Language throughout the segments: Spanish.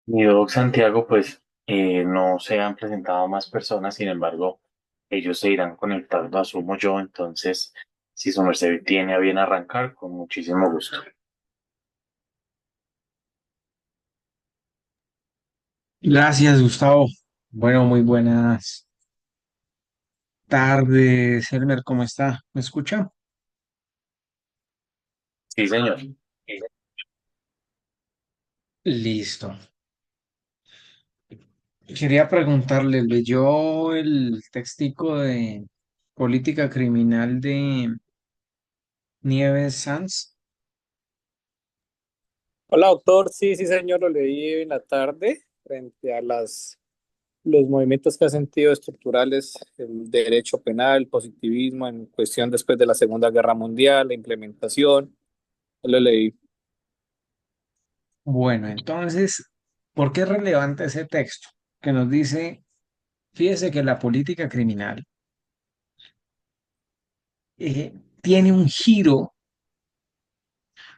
Mi doc Santiago, pues no se han presentado más personas, sin embargo, ellos se irán conectando, asumo yo, entonces, si su merced tiene a bien arrancar, con muchísimo gusto. Gracias, Gustavo. Bueno, muy buenas tardes, Elmer, ¿cómo está? ¿Me escucha? Sí, señor. Listo. Quería preguntarle, ¿leyó el textico de política criminal de Nieves Sanz? Hola, doctor. Sí, sí, señor, lo leí en la tarde frente a los movimientos que ha sentido estructurales, el derecho penal, el positivismo en cuestión después de la Segunda Guerra Mundial, la implementación. Lo leí. Bueno, entonces, ¿por qué es relevante ese texto? Que nos dice, fíjese que la política criminal tiene un giro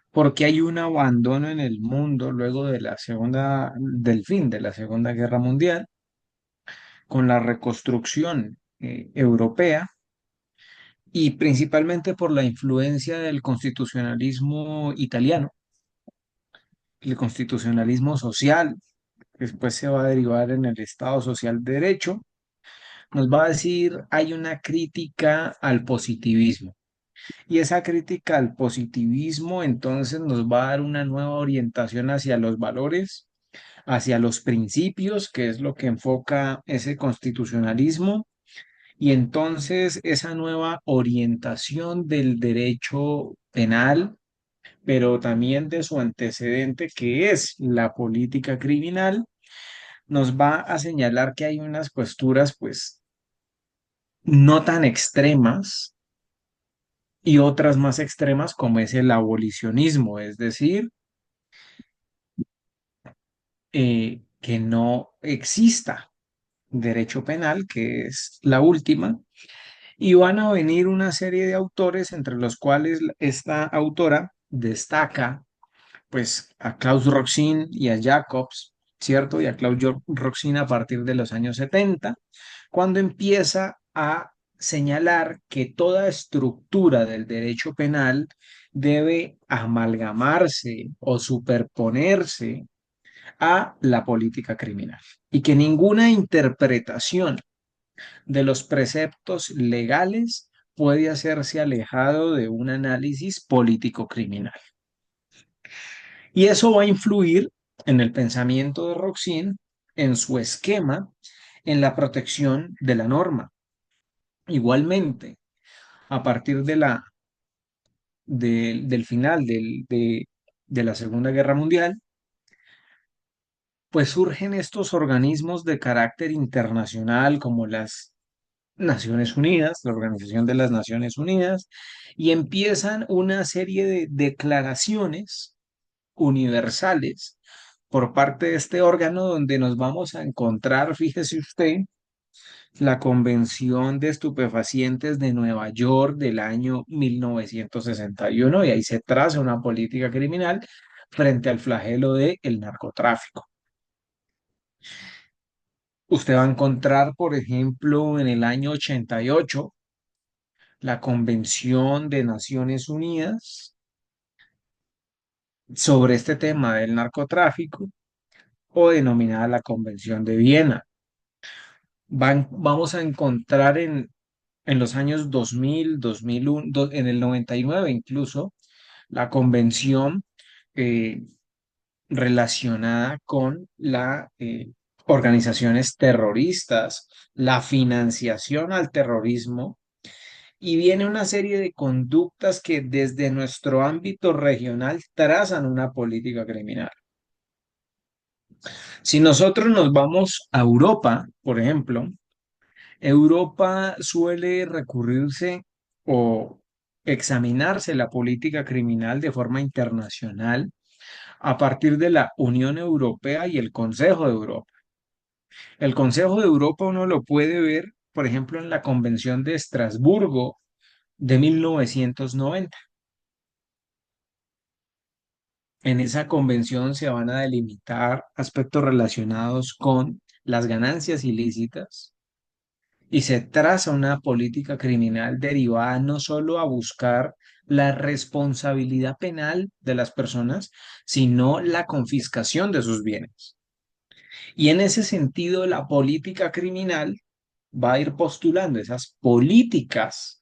porque hay un abandono en el mundo luego de del fin de la Segunda Guerra Mundial, con la reconstrucción europea y principalmente por la influencia del constitucionalismo italiano, el constitucionalismo social, que después se va a derivar en el Estado Social de Derecho, nos va a decir hay una crítica al positivismo. Y esa crítica al positivismo entonces nos va a dar una nueva orientación hacia los valores, hacia los principios, que es lo que enfoca ese constitucionalismo. Y entonces esa nueva orientación del derecho penal, pero también de su antecedente, que es la política criminal, nos va a señalar que hay unas posturas, pues, no tan extremas y otras más extremas, como es el abolicionismo, es decir, que no exista derecho penal, que es la última. Y van a venir una serie de autores, entre los cuales esta autora destaca pues a Klaus Roxin y a Jacobs, ¿cierto? Y a Roxin a partir de los años 70, cuando empieza a señalar que toda estructura del derecho penal debe amalgamarse o superponerse a la política criminal y que ninguna interpretación de los preceptos legales puede hacerse alejado de un análisis político-criminal. Y eso va a influir en el pensamiento de Roxin, en su esquema, en la protección de la norma. Igualmente, a partir del final de la Segunda Guerra Mundial, pues surgen estos organismos de carácter internacional como las Naciones Unidas, la Organización de las Naciones Unidas, y empiezan una serie de declaraciones universales por parte de este órgano donde nos vamos a encontrar, fíjese usted, la Convención de Estupefacientes de Nueva York del año 1961 y ahí se traza una política criminal frente al flagelo del narcotráfico. Usted va a encontrar, por ejemplo, en el año 88 la Convención de Naciones Unidas sobre este tema del narcotráfico o denominada la Convención de Viena. Vamos a encontrar en los años 2000, 2001, en el 99 incluso, la convención eh, relacionada con las organizaciones terroristas, la financiación al terrorismo, y viene una serie de conductas que desde nuestro ámbito regional trazan una política criminal. Si nosotros nos vamos a Europa, por ejemplo, Europa suele recurrirse o examinarse la política criminal de forma internacional a partir de la Unión Europea y el Consejo de Europa. El Consejo de Europa uno lo puede ver, por ejemplo, en la Convención de Estrasburgo de 1990. En esa convención se van a delimitar aspectos relacionados con las ganancias ilícitas y se traza una política criminal derivada no solo a buscar la responsabilidad penal de las personas, sino la confiscación de sus bienes. Y en ese sentido, la política criminal va a ir postulando esas políticas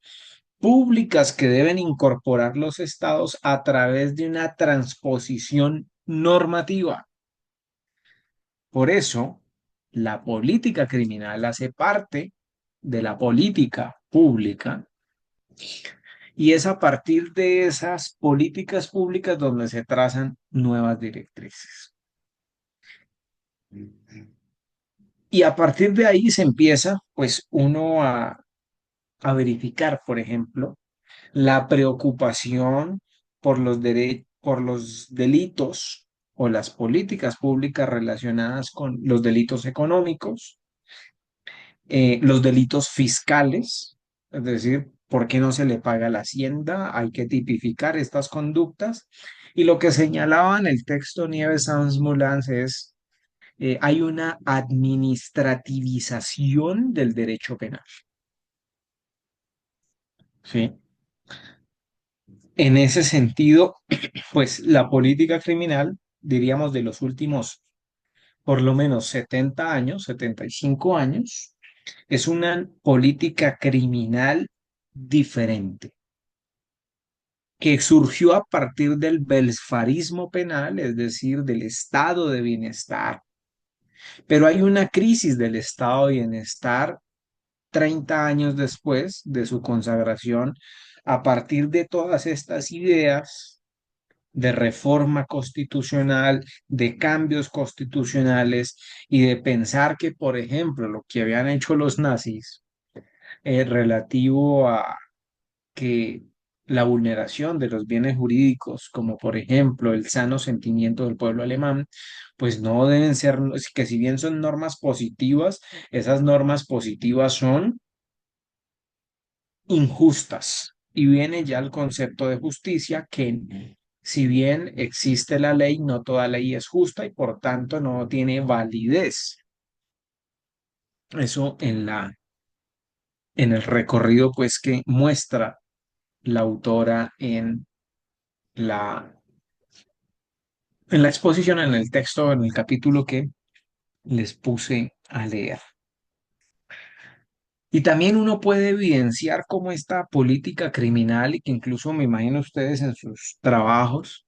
públicas que deben incorporar los estados a través de una transposición normativa. Por eso, la política criminal hace parte de la política pública y es a partir de esas políticas públicas donde se trazan nuevas directrices. Y a partir de ahí se empieza, pues, uno a verificar, por ejemplo, la preocupación por los delitos o las políticas públicas relacionadas con los delitos económicos, los delitos fiscales, es decir, ¿por qué no se le paga a la hacienda? Hay que tipificar estas conductas. Y lo que señalaba en el texto Nieves Sanz Mulans es, hay una administrativización del derecho penal, ¿sí? En ese sentido, pues la política criminal, diríamos, de los últimos por lo menos 70 años, 75 años, es una política criminal diferente, que surgió a partir del welfarismo penal, es decir, del estado de bienestar. Pero hay una crisis del estado de bienestar 30 años después de su consagración, a partir de todas estas ideas de reforma constitucional, de cambios constitucionales y de pensar que, por ejemplo, lo que habían hecho los nazis relativo a que la vulneración de los bienes jurídicos, como por ejemplo el sano sentimiento del pueblo alemán, pues no deben ser, que si bien son normas positivas, esas normas positivas son injustas. Y viene ya el concepto de justicia que si bien existe la ley, no toda ley es justa y por tanto no tiene validez. Eso en el recorrido pues que muestra la autora la, en la exposición, en el texto, en el capítulo que les puse a leer. Y también uno puede evidenciar cómo esta política criminal, y que incluso me imagino ustedes en sus trabajos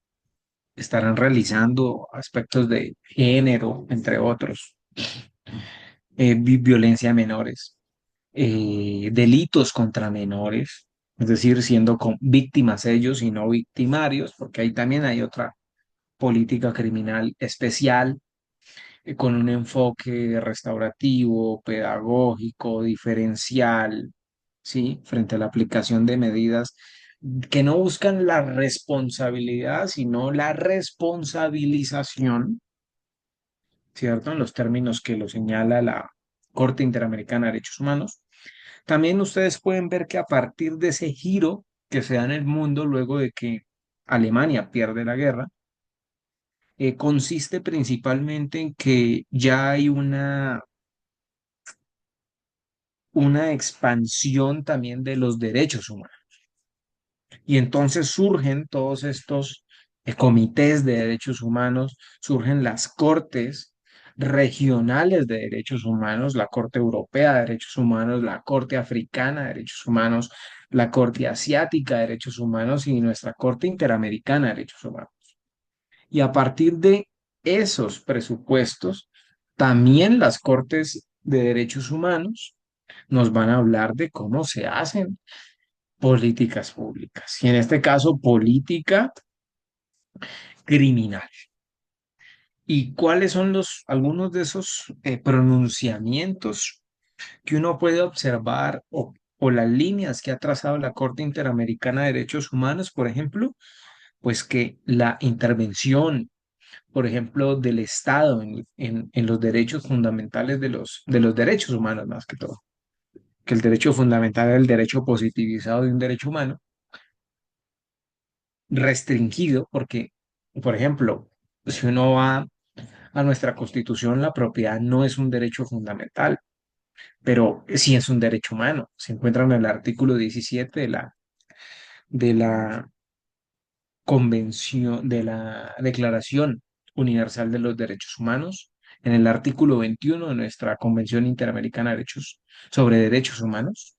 estarán realizando aspectos de género, entre otros, violencia a menores, delitos contra menores, es decir, siendo víctimas ellos y no victimarios, porque ahí también hay otra política criminal especial con un enfoque restaurativo, pedagógico, diferencial, ¿sí? Frente a la aplicación de medidas que no buscan la responsabilidad, sino la responsabilización, ¿cierto? En los términos que lo señala la Corte Interamericana de Derechos Humanos. También ustedes pueden ver que a partir de ese giro que se da en el mundo luego de que Alemania pierde la guerra, consiste principalmente en que ya hay una expansión también de los derechos humanos. Y entonces surgen todos estos comités de derechos humanos, surgen las cortes regionales de derechos humanos, la Corte Europea de Derechos Humanos, la Corte Africana de Derechos Humanos, la Corte Asiática de Derechos Humanos y nuestra Corte Interamericana de Derechos Humanos. Y a partir de esos presupuestos, también las Cortes de Derechos Humanos nos van a hablar de cómo se hacen políticas públicas. Y en este caso, política criminal. ¿Y cuáles son algunos de esos pronunciamientos que uno puede observar o las líneas que ha trazado la Corte Interamericana de Derechos Humanos, por ejemplo? Pues que la intervención, por ejemplo, del Estado en los derechos fundamentales de los derechos humanos, más que todo, que el derecho fundamental es el derecho positivizado de un derecho humano, restringido, porque Por ejemplo, si uno va a nuestra Constitución, la propiedad no es un derecho fundamental, pero sí es un derecho humano. Se encuentra en el artículo 17 de la Convención, de la Declaración Universal de los Derechos Humanos, en el artículo 21 de nuestra Convención Interamericana de Derechos sobre Derechos Humanos.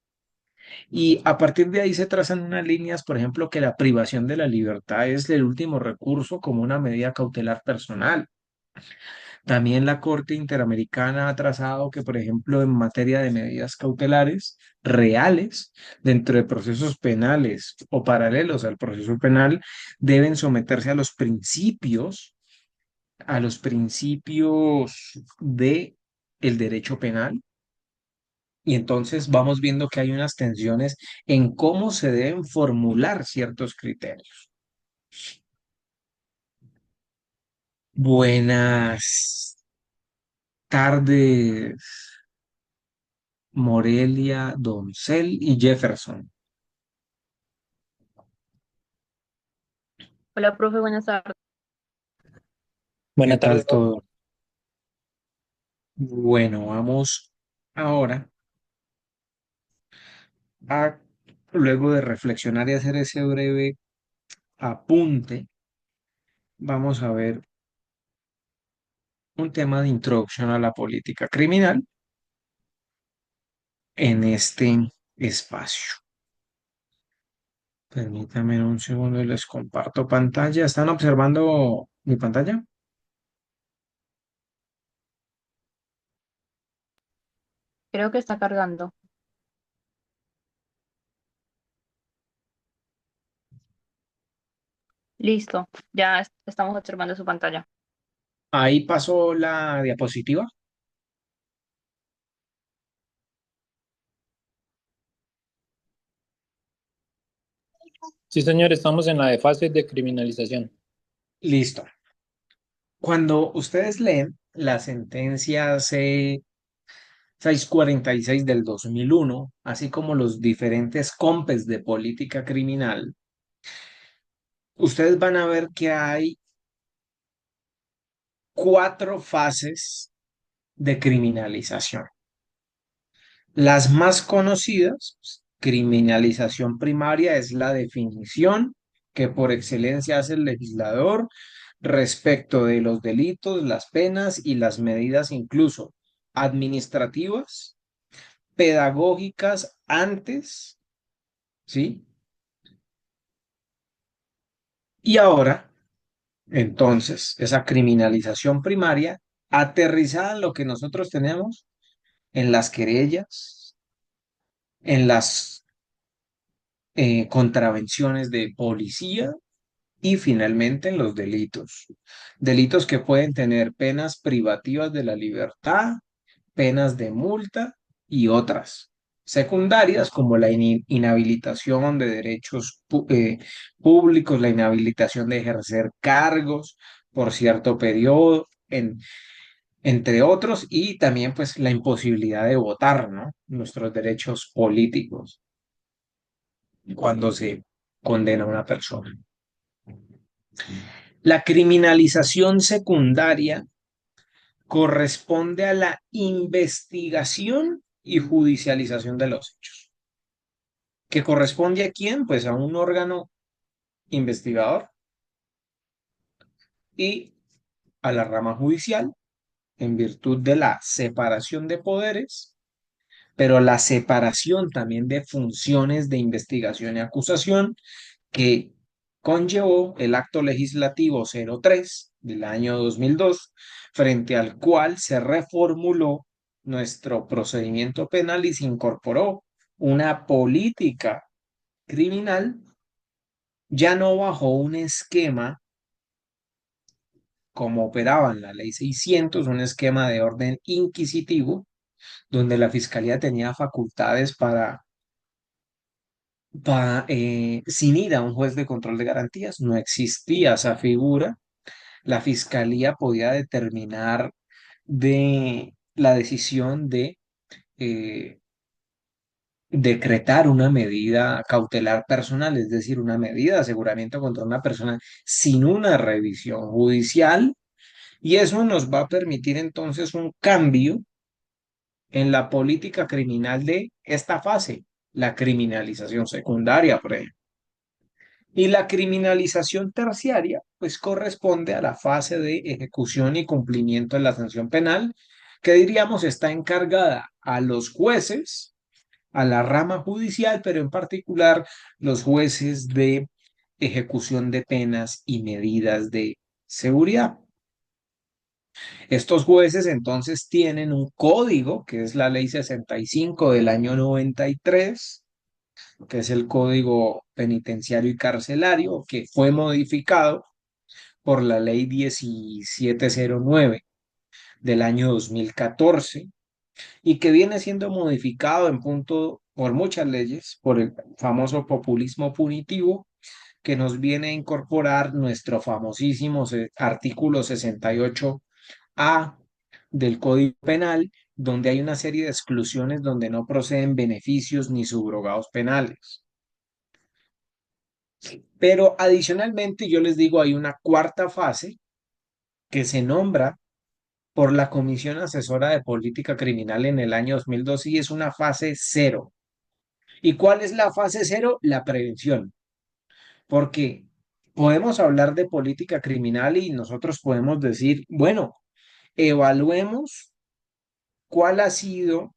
Y a partir de ahí se trazan unas líneas, por ejemplo, que la privación de la libertad es el último recurso como una medida cautelar personal. También la Corte Interamericana ha trazado que, por ejemplo, en materia de medidas cautelares reales dentro de procesos penales o paralelos al proceso penal, deben someterse a los principios de el derecho penal. Y entonces vamos viendo que hay unas tensiones en cómo se deben formular ciertos criterios. Buenas tardes, Morelia, Doncel y Jefferson. Hola, profe, buenas tardes. ¿Qué Buenas tardes, tal profe. todo? Bueno, vamos ahora a, luego de reflexionar y hacer ese breve apunte, vamos a ver un tema de introducción a la política criminal en este espacio. Permítanme un segundo y les comparto pantalla. ¿Están observando mi pantalla? Creo que está cargando. Listo, ya estamos observando su pantalla. Ahí pasó la diapositiva. Sí, señor, estamos en la de fase de criminalización. Listo. Cuando ustedes leen la sentencia C-646 del 2001, así como los diferentes compes de política criminal, ustedes van a ver que hay cuatro fases de criminalización. Las más conocidas, pues, criminalización primaria, es la definición que por excelencia hace el legislador respecto de los delitos, las penas y las medidas incluso administrativas, pedagógicas antes, ¿sí? Y ahora, entonces, esa criminalización primaria aterrizada en lo que nosotros tenemos en las querellas, en las contravenciones de policía y finalmente en los delitos. Delitos que pueden tener penas privativas de la libertad, penas de multa y otras secundarias como la inhabilitación de derechos públicos, la inhabilitación de ejercer cargos por cierto periodo, entre otros, y también pues la imposibilidad de votar, ¿no? Nuestros derechos políticos cuando se condena a una persona. La criminalización secundaria corresponde a la investigación y judicialización de los hechos. ¿Que corresponde a quién? Pues a un órgano investigador y a la rama judicial en virtud de la separación de poderes, pero la separación también de funciones de investigación y acusación que conllevó el acto legislativo 03 del año 2002, frente al cual se reformuló nuestro procedimiento penal y se incorporó una política criminal ya no bajo un esquema como operaba en la ley 600, un esquema de orden inquisitivo, donde la fiscalía tenía facultades sin ir a un juez de control de garantías. No existía esa figura. La fiscalía podía determinar de la decisión de eh, decretar una medida cautelar personal, es decir, una medida de aseguramiento contra una persona sin una revisión judicial, y eso nos va a permitir entonces un cambio en la política criminal de esta fase, la criminalización secundaria, por ejemplo. Y la criminalización terciaria, pues corresponde a la fase de ejecución y cumplimiento de la sanción penal, que diríamos está encargada a los jueces, a la rama judicial, pero en particular los jueces de ejecución de penas y medidas de seguridad. Estos jueces entonces tienen un código, que es la Ley 65 del año 93, que es el Código Penitenciario y Carcelario, que fue modificado por la Ley 1709 del año 2014 y que viene siendo modificado en punto por muchas leyes, por el famoso populismo punitivo, que nos viene a incorporar nuestro famosísimo artículo 68A del Código Penal, donde hay una serie de exclusiones donde no proceden beneficios ni subrogados penales. Pero adicionalmente, yo les digo, hay una cuarta fase que se nombra por la Comisión Asesora de Política Criminal en el año 2012 y es una fase cero. ¿Y cuál es la fase cero? La prevención. Porque podemos hablar de política criminal y nosotros podemos decir, bueno, evaluemos cuál ha sido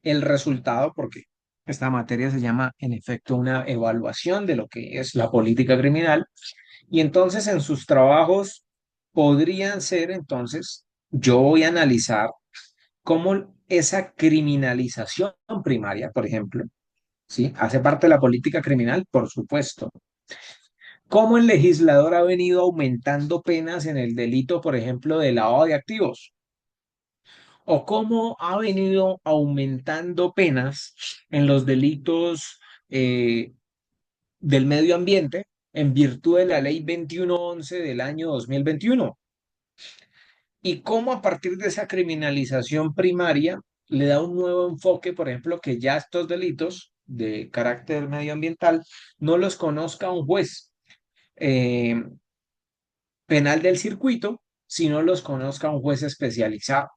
el resultado, porque esta materia se llama en efecto una evaluación de lo que es la política criminal. Y entonces en sus trabajos podrían ser, entonces, yo voy a analizar cómo esa criminalización primaria, por ejemplo, ¿sí? Hace parte de la política criminal, por supuesto. Cómo el legislador ha venido aumentando penas en el delito, por ejemplo, de lavado de activos, o cómo ha venido aumentando penas en los delitos del medio ambiente en virtud de la ley 2111 del año 2021. Y cómo a partir de esa criminalización primaria le da un nuevo enfoque, por ejemplo, que ya estos delitos de carácter medioambiental no los conozca un juez eh, penal del circuito, sino los conozca un juez especializado.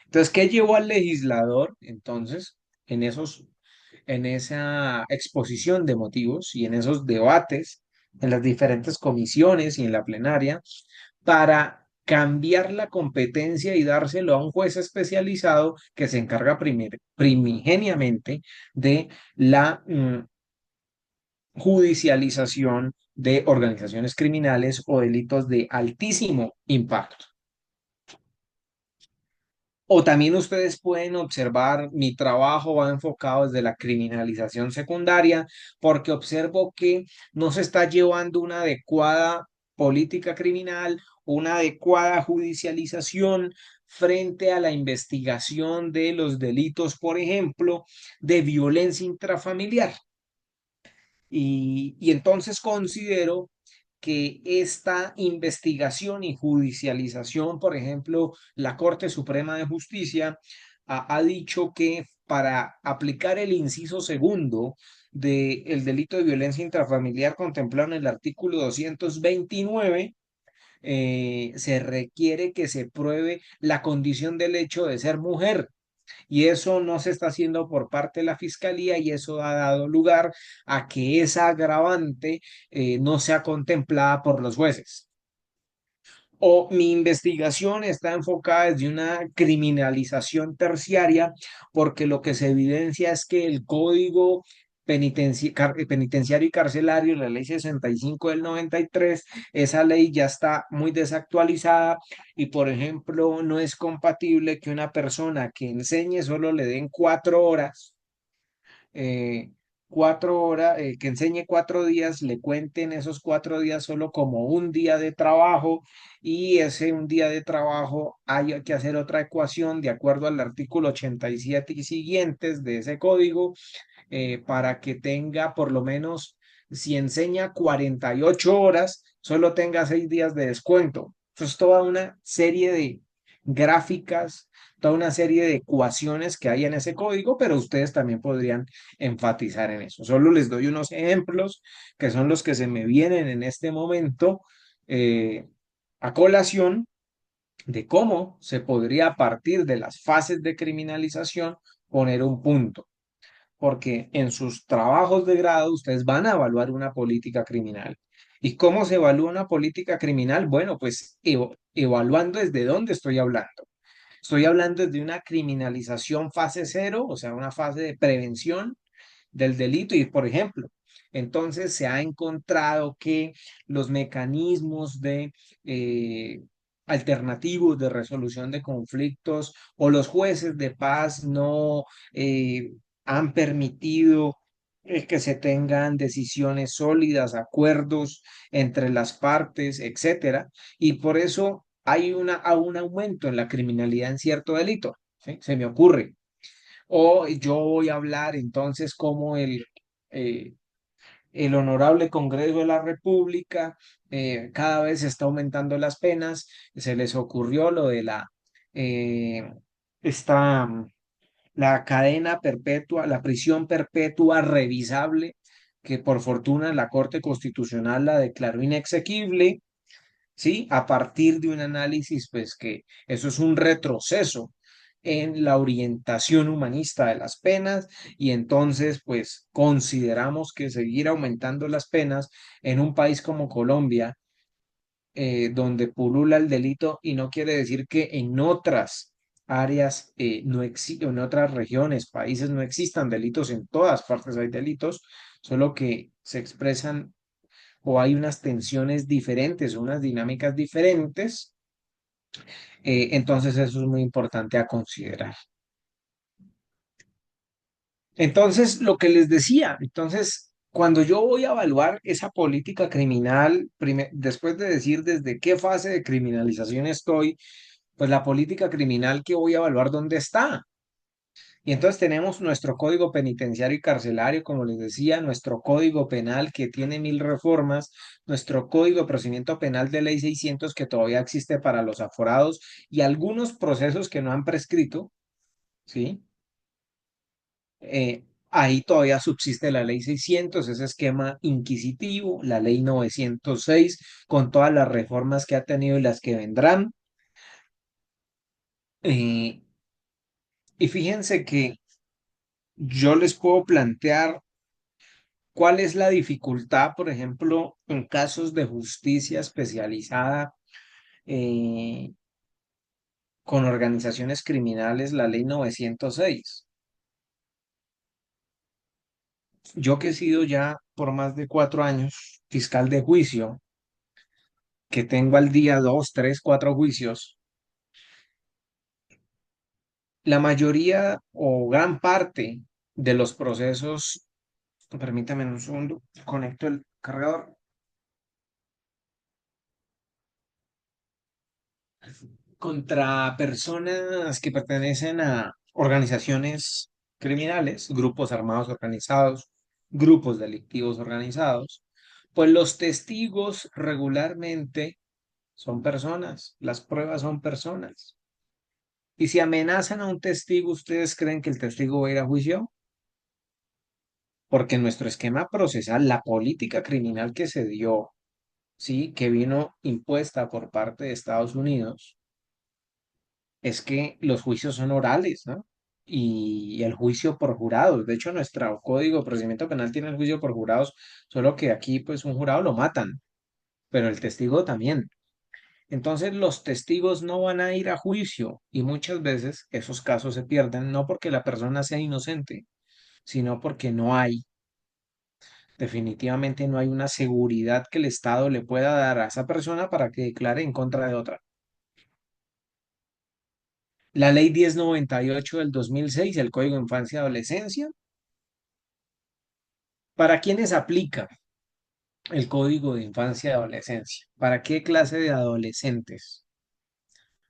Entonces, ¿qué llevó al legislador entonces en en esa exposición de motivos y en esos debates en las diferentes comisiones y en la plenaria para cambiar la competencia y dárselo a un juez especializado que se encarga primigeniamente de la judicialización de organizaciones criminales o delitos de altísimo impacto? O también ustedes pueden observar, mi trabajo va enfocado desde la criminalización secundaria, porque observo que no se está llevando una adecuada política criminal, una adecuada judicialización frente a la investigación de los delitos, por ejemplo, de violencia intrafamiliar. Y entonces considero que esta investigación y judicialización, por ejemplo, la Corte Suprema de Justicia ha dicho que para aplicar el inciso segundo del delito de violencia intrafamiliar contemplado en el artículo 229, se requiere que se pruebe la condición del hecho de ser mujer. Y eso no se está haciendo por parte de la fiscalía y eso ha dado lugar a que esa agravante no sea contemplada por los jueces. O mi investigación está enfocada desde una criminalización terciaria porque lo que se evidencia es que el Código Penitenciario y Carcelario, la Ley 65 del 93, esa ley ya está muy desactualizada y, por ejemplo, no es compatible que una persona que enseñe solo le den 4 horas, eh, 4 horas, que enseñe 4 días, le cuenten esos 4 días solo como un día de trabajo y ese un día de trabajo hay que hacer otra ecuación de acuerdo al artículo 87 y siguientes de ese código para que tenga por lo menos, si enseña 48 horas, solo tenga 6 días de descuento. Eso es toda una serie gráficas, toda una serie de ecuaciones que hay en ese código, pero ustedes también podrían enfatizar en eso. Solo les doy unos ejemplos que son los que se me vienen en este momento eh, a colación de cómo se podría a partir de las fases de criminalización poner un punto, porque en sus trabajos de grado ustedes van a evaluar una política criminal. ¿Y cómo se evalúa una política criminal? Bueno, pues evaluando desde dónde estoy hablando. Estoy hablando desde una criminalización fase cero, o sea, una fase de prevención del delito. Y, por ejemplo, entonces se ha encontrado que los mecanismos de alternativos de resolución de conflictos o los jueces de paz no han permitido que se tengan decisiones sólidas, acuerdos entre las partes, etcétera, y por eso hay un aumento en la criminalidad en cierto delito. ¿Sí? Se me ocurre. O yo voy a hablar entonces como eh, el Honorable Congreso de la República cada vez está aumentando las penas. Se les ocurrió lo de eh, esta, la cadena perpetua, la prisión perpetua revisable, que por fortuna la Corte Constitucional la declaró inexequible. ¿Sí? A partir de un análisis, pues que eso es un retroceso en la orientación humanista de las penas y entonces, pues consideramos que seguir aumentando las penas en un país como Colombia, donde pulula el delito y no quiere decir que en otras áreas no existen, en otras regiones, países no existan delitos, en todas partes hay delitos, solo que se expresan o hay unas tensiones diferentes, unas dinámicas diferentes, entonces eso es muy importante a considerar. Entonces, lo que les decía, entonces, cuando yo voy a evaluar esa política criminal, después de decir desde qué fase de criminalización estoy, pues la política criminal que voy a evaluar, ¿dónde está? Y entonces tenemos nuestro código penitenciario y carcelario, como les decía, nuestro código penal que tiene 1000 reformas, nuestro código de procedimiento penal de ley 600 que todavía existe para los aforados y algunos procesos que no han prescrito, ¿sí? Ahí todavía subsiste la ley 600, ese esquema inquisitivo, la ley 906, con todas las reformas que ha tenido y las que vendrán. Eh, y fíjense que yo les puedo plantear cuál es la dificultad, por ejemplo, en casos de justicia especializada eh, con organizaciones criminales, la ley 906. Yo que he sido ya por más de 4 años fiscal de juicio, que tengo al día 2, 3, 4 juicios, la mayoría o gran parte de los procesos, permítame un segundo, conecto el cargador, contra personas que pertenecen a organizaciones criminales, grupos armados organizados, grupos delictivos organizados, pues los testigos regularmente son personas, las pruebas son personas. Y si amenazan a un testigo, ¿ustedes creen que el testigo va a ir a juicio? Porque en nuestro esquema procesal, la política criminal que se dio, sí, que vino impuesta por parte de Estados Unidos, es que los juicios son orales, ¿no? Y el juicio por jurados. De hecho, nuestro código de procedimiento penal tiene el juicio por jurados, solo que aquí, pues, un jurado lo matan, pero el testigo también. Entonces, los testigos no van a ir a juicio y muchas veces esos casos se pierden, no porque la persona sea inocente, sino porque no hay. Definitivamente no hay una seguridad que el Estado le pueda dar a esa persona para que declare en contra de otra. La ley 1098 del 2006, el Código de Infancia y Adolescencia, ¿para quiénes aplica el Código de Infancia y Adolescencia? ¿Para qué clase de adolescentes?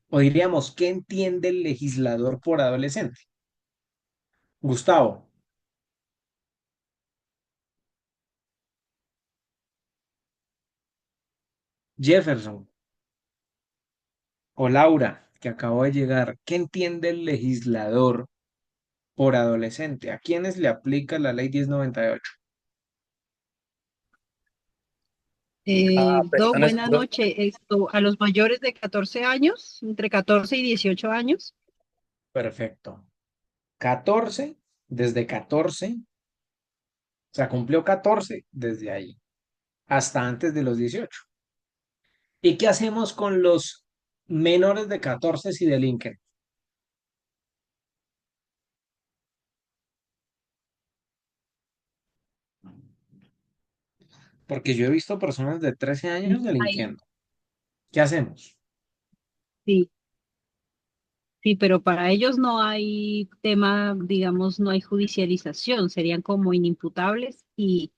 O diríamos, ¿qué entiende el legislador por adolescente? Gustavo, Jefferson o Laura. que acabó de llegar. ¿Qué entiende el legislador por adolescente? ¿A quiénes le aplica la ley 1098? A personas, Buenas noches. A los mayores de 14 años, entre 14 y 18 años. Perfecto. 14, desde 14, o sea, cumplió 14 desde ahí, hasta antes de los 18. ¿Y qué hacemos con los menores de 14 si delinquen? Porque yo he visto personas de 13 años Ahí, delinquiendo. ¿Qué hacemos? sí, sí, pero para ellos no hay tema, digamos, no hay judicialización, serían como inimputables y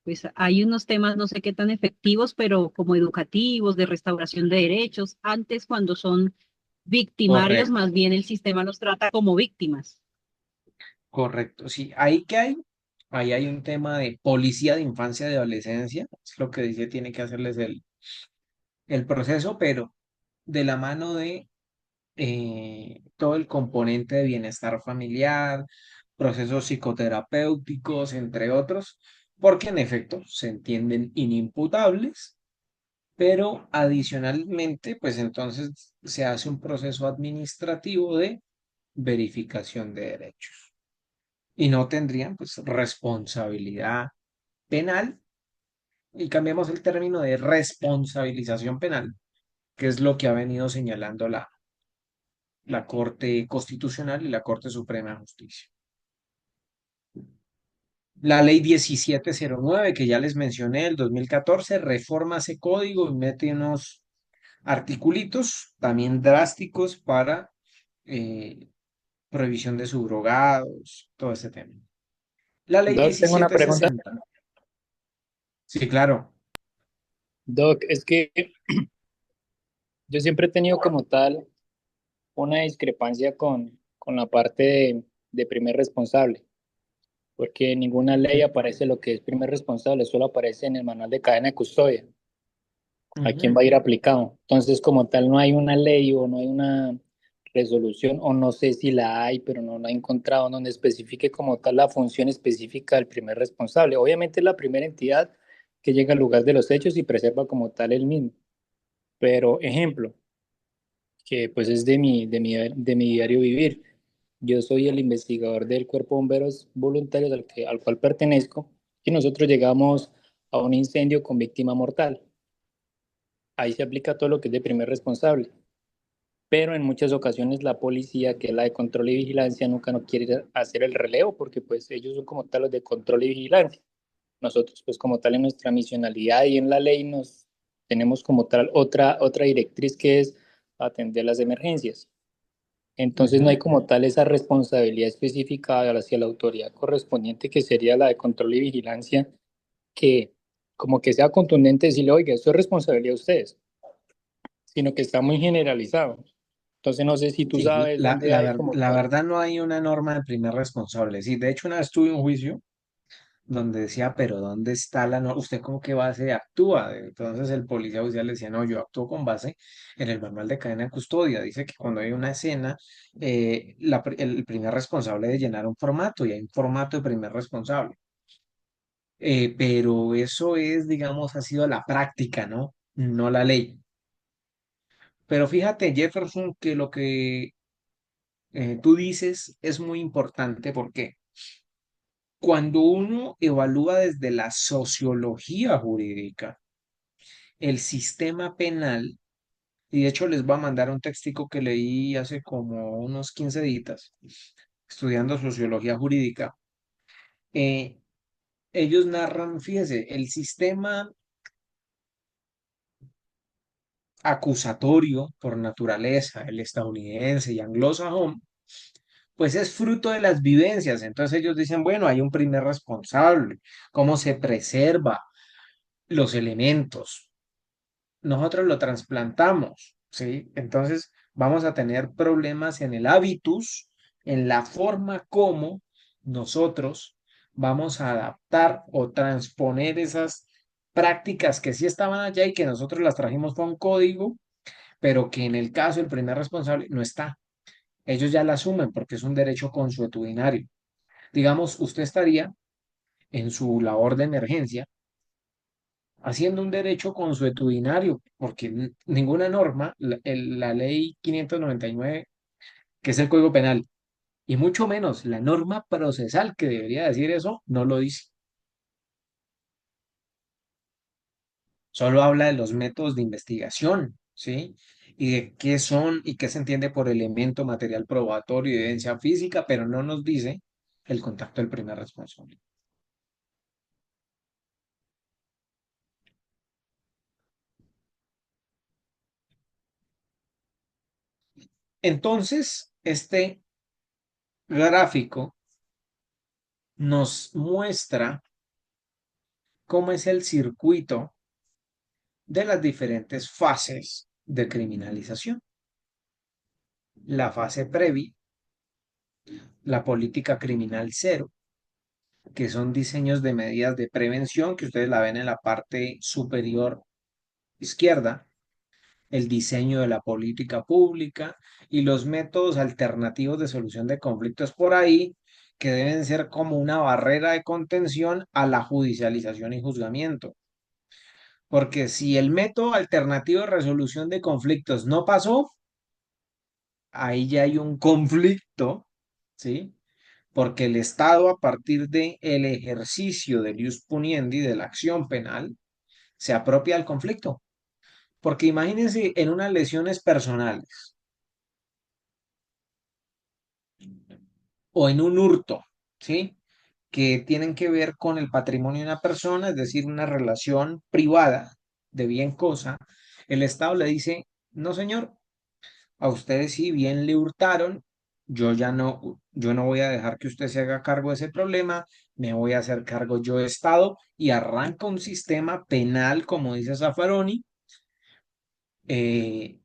pues hay unos temas, no sé qué tan efectivos, pero como educativos, de restauración de derechos. Antes, cuando son victimarios, Correcto, más bien el sistema los trata como víctimas. correcto. Sí, ahí que hay, ahí hay un tema de policía de infancia y de adolescencia, es lo que dice, tiene que hacerles el proceso, pero de la mano de todo el componente de bienestar familiar, procesos psicoterapéuticos, entre otros, porque en efecto se entienden inimputables, pero adicionalmente, pues entonces se hace un proceso administrativo de verificación de derechos y no tendrían pues responsabilidad penal y cambiamos el término de responsabilización penal, que es lo que ha venido señalando la Corte Constitucional y la Corte Suprema de Justicia. La ley 1709 que ya les mencioné, el 2014 reforma ese código y mete unos articulitos también drásticos para eh, prohibición de subrogados, todo ese tema. La ley Doc, tengo una pregunta. 1760. Sí, claro. Doc, es que yo siempre he tenido como tal una discrepancia con la parte de primer responsable, porque en ninguna ley aparece lo que es primer responsable, solo aparece en el manual de cadena de custodia, a quién Ujú. va a ir aplicado. Entonces, como tal, no hay una ley o no hay una resolución, o no sé si la hay, pero no la he encontrado, donde especifique como tal la función específica del primer responsable. Obviamente es la primera entidad que llega al lugar de los hechos y preserva como tal el mismo. Pero, ejemplo, que pues es de mi diario vivir. Yo soy el investigador del Cuerpo de Bomberos Voluntarios al cual pertenezco y nosotros llegamos a un incendio con víctima mortal. Ahí se aplica todo lo que es de primer responsable, pero en muchas ocasiones la policía, que es la de control y vigilancia, nunca nos quiere hacer el relevo porque pues ellos son como tal los de control y vigilancia. Nosotros pues como tal en nuestra misionalidad y en la ley nos tenemos como tal otra directriz que es atender las emergencias. Entonces no hay Ujú. como tal esa responsabilidad específica hacia la autoridad correspondiente, que sería la de control y vigilancia, que como que sea contundente decirle, oiga, esto es responsabilidad de ustedes, sino que está muy generalizado. Entonces no sé si tú Sí, sabes dónde hay como la tal. verdad no hay una norma de primer responsable. Sí, de hecho una vez tuve un juicio donde decía, pero ¿dónde está la norma? ¿Usted con qué base actúa? Entonces el policía oficial le decía, no, yo actúo con base en el manual de cadena de custodia. Dice que cuando hay una escena, el primer responsable de llenar un formato y hay un formato de primer responsable. Pero eso es, digamos, ha sido la práctica, ¿no? No la ley. Pero fíjate, Jefferson, que lo que tú dices es muy importante porque cuando uno evalúa desde la sociología jurídica el sistema penal, y de hecho les voy a mandar un textico que leí hace como unos 15 días, estudiando sociología jurídica, eh, ellos narran, fíjese, el sistema acusatorio por naturaleza, el estadounidense y anglosajón, pues es fruto de las vivencias. Entonces ellos dicen, bueno, hay un primer responsable, cómo se preserva los elementos. Nosotros lo trasplantamos, ¿sí? Entonces vamos a tener problemas en el hábitus, en la forma como nosotros vamos a adaptar o transponer esas prácticas que sí estaban allá y que nosotros las trajimos con código, pero que en el caso del primer responsable no está. Ellos ya la asumen porque es un derecho consuetudinario. Digamos, usted estaría en su labor de emergencia haciendo un derecho consuetudinario, porque ninguna norma, la ley 599, que es el Código Penal, y mucho menos la norma procesal que debería decir eso, no lo dice. Solo habla de los métodos de investigación, ¿sí? Y de qué son y qué se entiende por elemento material probatorio y evidencia física, pero no nos dice el contacto del primer responsable. Entonces, este gráfico nos muestra cómo es el circuito de las diferentes fases de criminalización. La fase previa, la política criminal cero, que son diseños de medidas de prevención, que ustedes la ven en la parte superior izquierda, el diseño de la política pública y los métodos alternativos de solución de conflictos por ahí, que deben ser como una barrera de contención a la judicialización y juzgamiento. Porque si el método alternativo de resolución de conflictos no pasó, ahí ya hay un conflicto, ¿sí? Porque el Estado, a partir del ejercicio del ius puniendi, de la acción penal, se apropia del conflicto. Porque imagínense en unas lesiones personales o en un hurto, ¿sí? Que tienen que ver con el patrimonio de una persona, es decir, una relación privada de bien cosa, el Estado le dice, no, señor, a ustedes si bien le hurtaron, yo no voy a dejar que usted se haga cargo de ese problema, me voy a hacer cargo yo de Estado y arranca un sistema penal, como dice Zaffaroni, eh,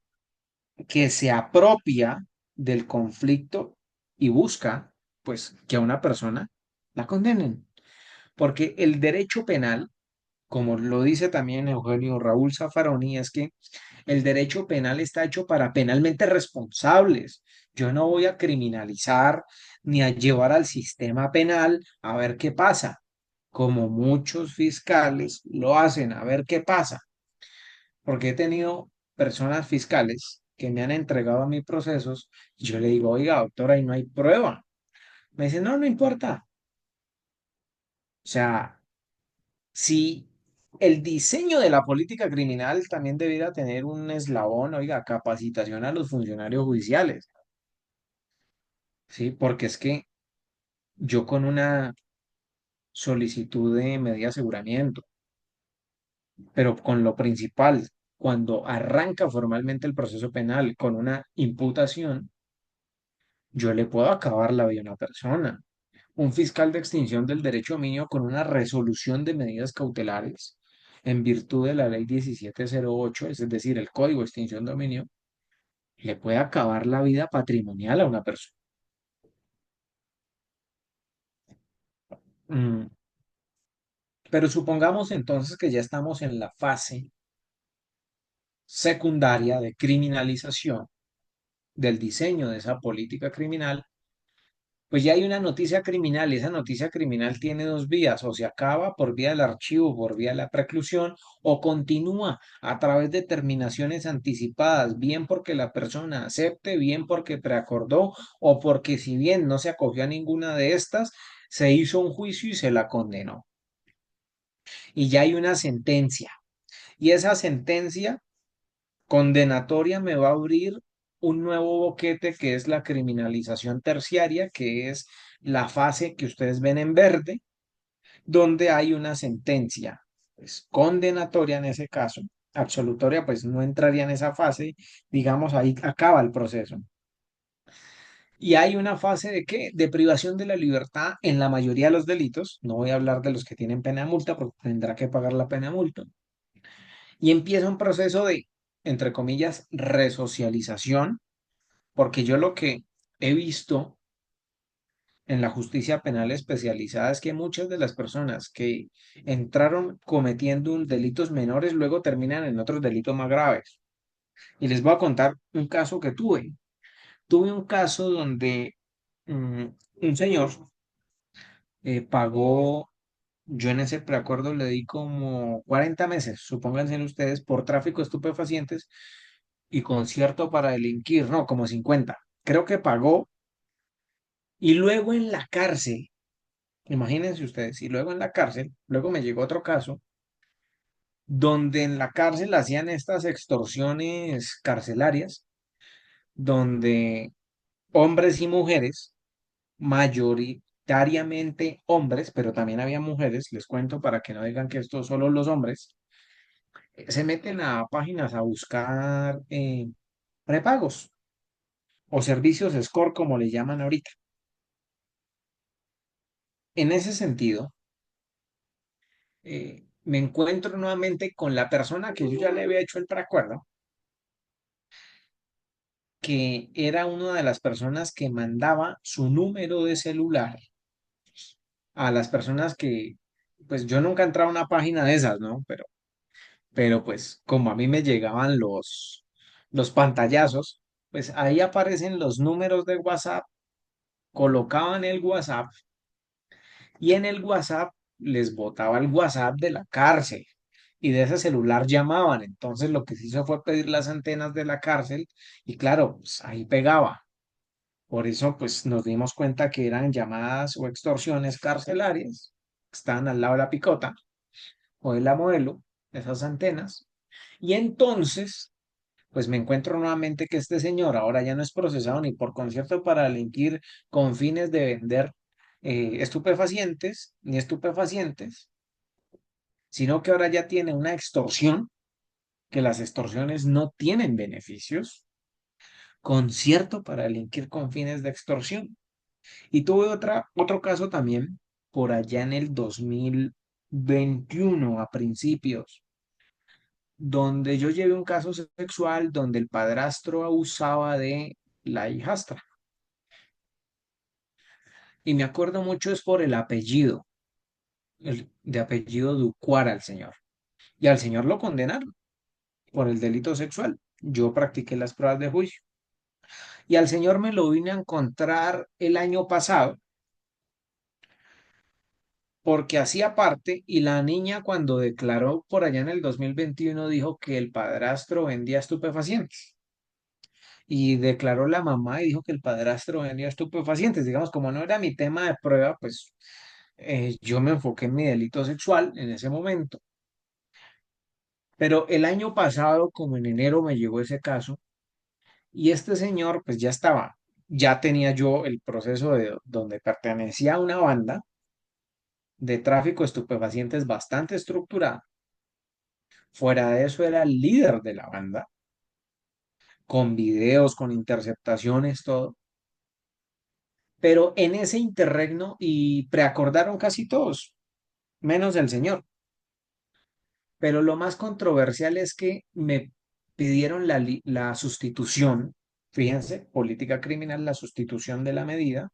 que se apropia del conflicto y busca, pues, que a una persona la condenen. Porque el derecho penal, como lo dice también Eugenio Raúl Zaffaroni, es que el derecho penal está hecho para penalmente responsables. Yo no voy a criminalizar ni a llevar al sistema penal a ver qué pasa, como muchos fiscales lo hacen, a ver qué pasa. Porque he tenido personas fiscales que me han entregado a mis procesos y yo le digo, oiga, doctora, ahí no hay prueba. Me dice, no, no importa. O sea, si el diseño de la política criminal también debiera tener un eslabón, oiga, capacitación a los funcionarios judiciales, ¿sí? Porque es que yo con una solicitud de medida de aseguramiento, pero con lo principal, cuando arranca formalmente el proceso penal con una imputación, yo le puedo acabar la vida a una persona. Un fiscal de extinción del derecho dominio con una resolución de medidas cautelares en virtud de la ley 1708, es decir, el Código de Extinción de Dominio, le puede acabar la vida patrimonial a una persona. Mm, Pero supongamos entonces que ya estamos en la fase secundaria de criminalización del diseño de esa política criminal, pues ya hay una noticia criminal y esa noticia criminal tiene dos vías, o se acaba por vía del archivo, por vía de la preclusión, o continúa a través de terminaciones anticipadas, bien porque la persona acepte, bien porque preacordó, o porque si bien no se acogió a ninguna de estas, se hizo un juicio y se la condenó. Y ya hay una sentencia. Y esa sentencia condenatoria me va a abrir un nuevo boquete que es la criminalización terciaria, que es la fase que ustedes ven en verde, donde hay una sentencia, pues, condenatoria en ese caso, absolutoria, pues no entraría en esa fase, digamos, ahí acaba el proceso. Y hay una fase de qué? De privación de la libertad en la mayoría de los delitos. No voy a hablar de los que tienen pena de multa, porque tendrá que pagar la pena de multa. Y empieza un proceso de, entre comillas, resocialización, porque yo lo que he visto en la justicia penal especializada es que muchas de las personas que entraron cometiendo delitos menores luego terminan en otros delitos más graves. Y les voy a contar un caso que tuve. Tuve un caso donde mm, un señor pagó, yo en ese preacuerdo le di como 40 meses, supónganse ustedes, por tráfico de estupefacientes y concierto para delinquir, no, como 50. Creo que pagó y luego en la cárcel, imagínense ustedes, y luego en la cárcel, luego me llegó otro caso donde en la cárcel hacían estas extorsiones carcelarias, donde hombres y mujeres, mayoritariamente hombres, pero también había mujeres, les cuento para que no digan que esto solo los hombres, se meten a páginas a buscar prepagos o servicios score, como le llaman ahorita. En ese sentido, me encuentro nuevamente con la persona que yo ya le había hecho el preacuerdo, que era una de las personas que mandaba su número de celular a las personas que, pues yo nunca he entrado a una página de esas, ¿no? Pero pues como a mí me llegaban los pantallazos, pues ahí aparecen los números de WhatsApp, colocaban el WhatsApp y en el WhatsApp les botaba el WhatsApp de la cárcel y de ese celular llamaban. Entonces lo que se hizo fue pedir las antenas de la cárcel y claro, pues ahí pegaba. Por eso pues nos dimos cuenta que eran llamadas o extorsiones carcelarias, que estaban al lado de la picota o de la modelo, esas antenas. Y entonces pues me encuentro nuevamente que este señor ahora ya no es procesado ni por concierto para delinquir con fines de vender estupefacientes ni estupefacientes, sino que ahora ya tiene una extorsión, que las extorsiones no tienen beneficios, concierto para delinquir con fines de extorsión. Y tuve otro caso también por allá en el 2021 a principios, donde yo llevé un caso sexual donde el padrastro abusaba de la hijastra. Y me acuerdo mucho es por el apellido, de apellido Ducuara al señor. Y al señor lo condenaron por el delito sexual. Yo practiqué las pruebas de juicio. Y al señor me lo vine a encontrar el año pasado porque hacía parte y la niña cuando declaró por allá en el 2021 dijo que el padrastro vendía estupefacientes. Y declaró la mamá y dijo que el padrastro vendía estupefacientes. Digamos, como no era mi tema de prueba, pues yo me enfoqué en mi delito sexual en ese momento. Pero el año pasado, como en enero, me llegó ese caso y este señor, pues ya estaba, ya tenía yo el proceso de donde pertenecía a una banda de tráfico de estupefacientes bastante estructurada. Fuera de eso era el líder de la banda, con videos, con interceptaciones, todo. Pero en ese interregno y preacordaron casi todos, menos el señor. Pero lo más controversial es que me pidieron la sustitución, fíjense, política criminal, la sustitución de la medida,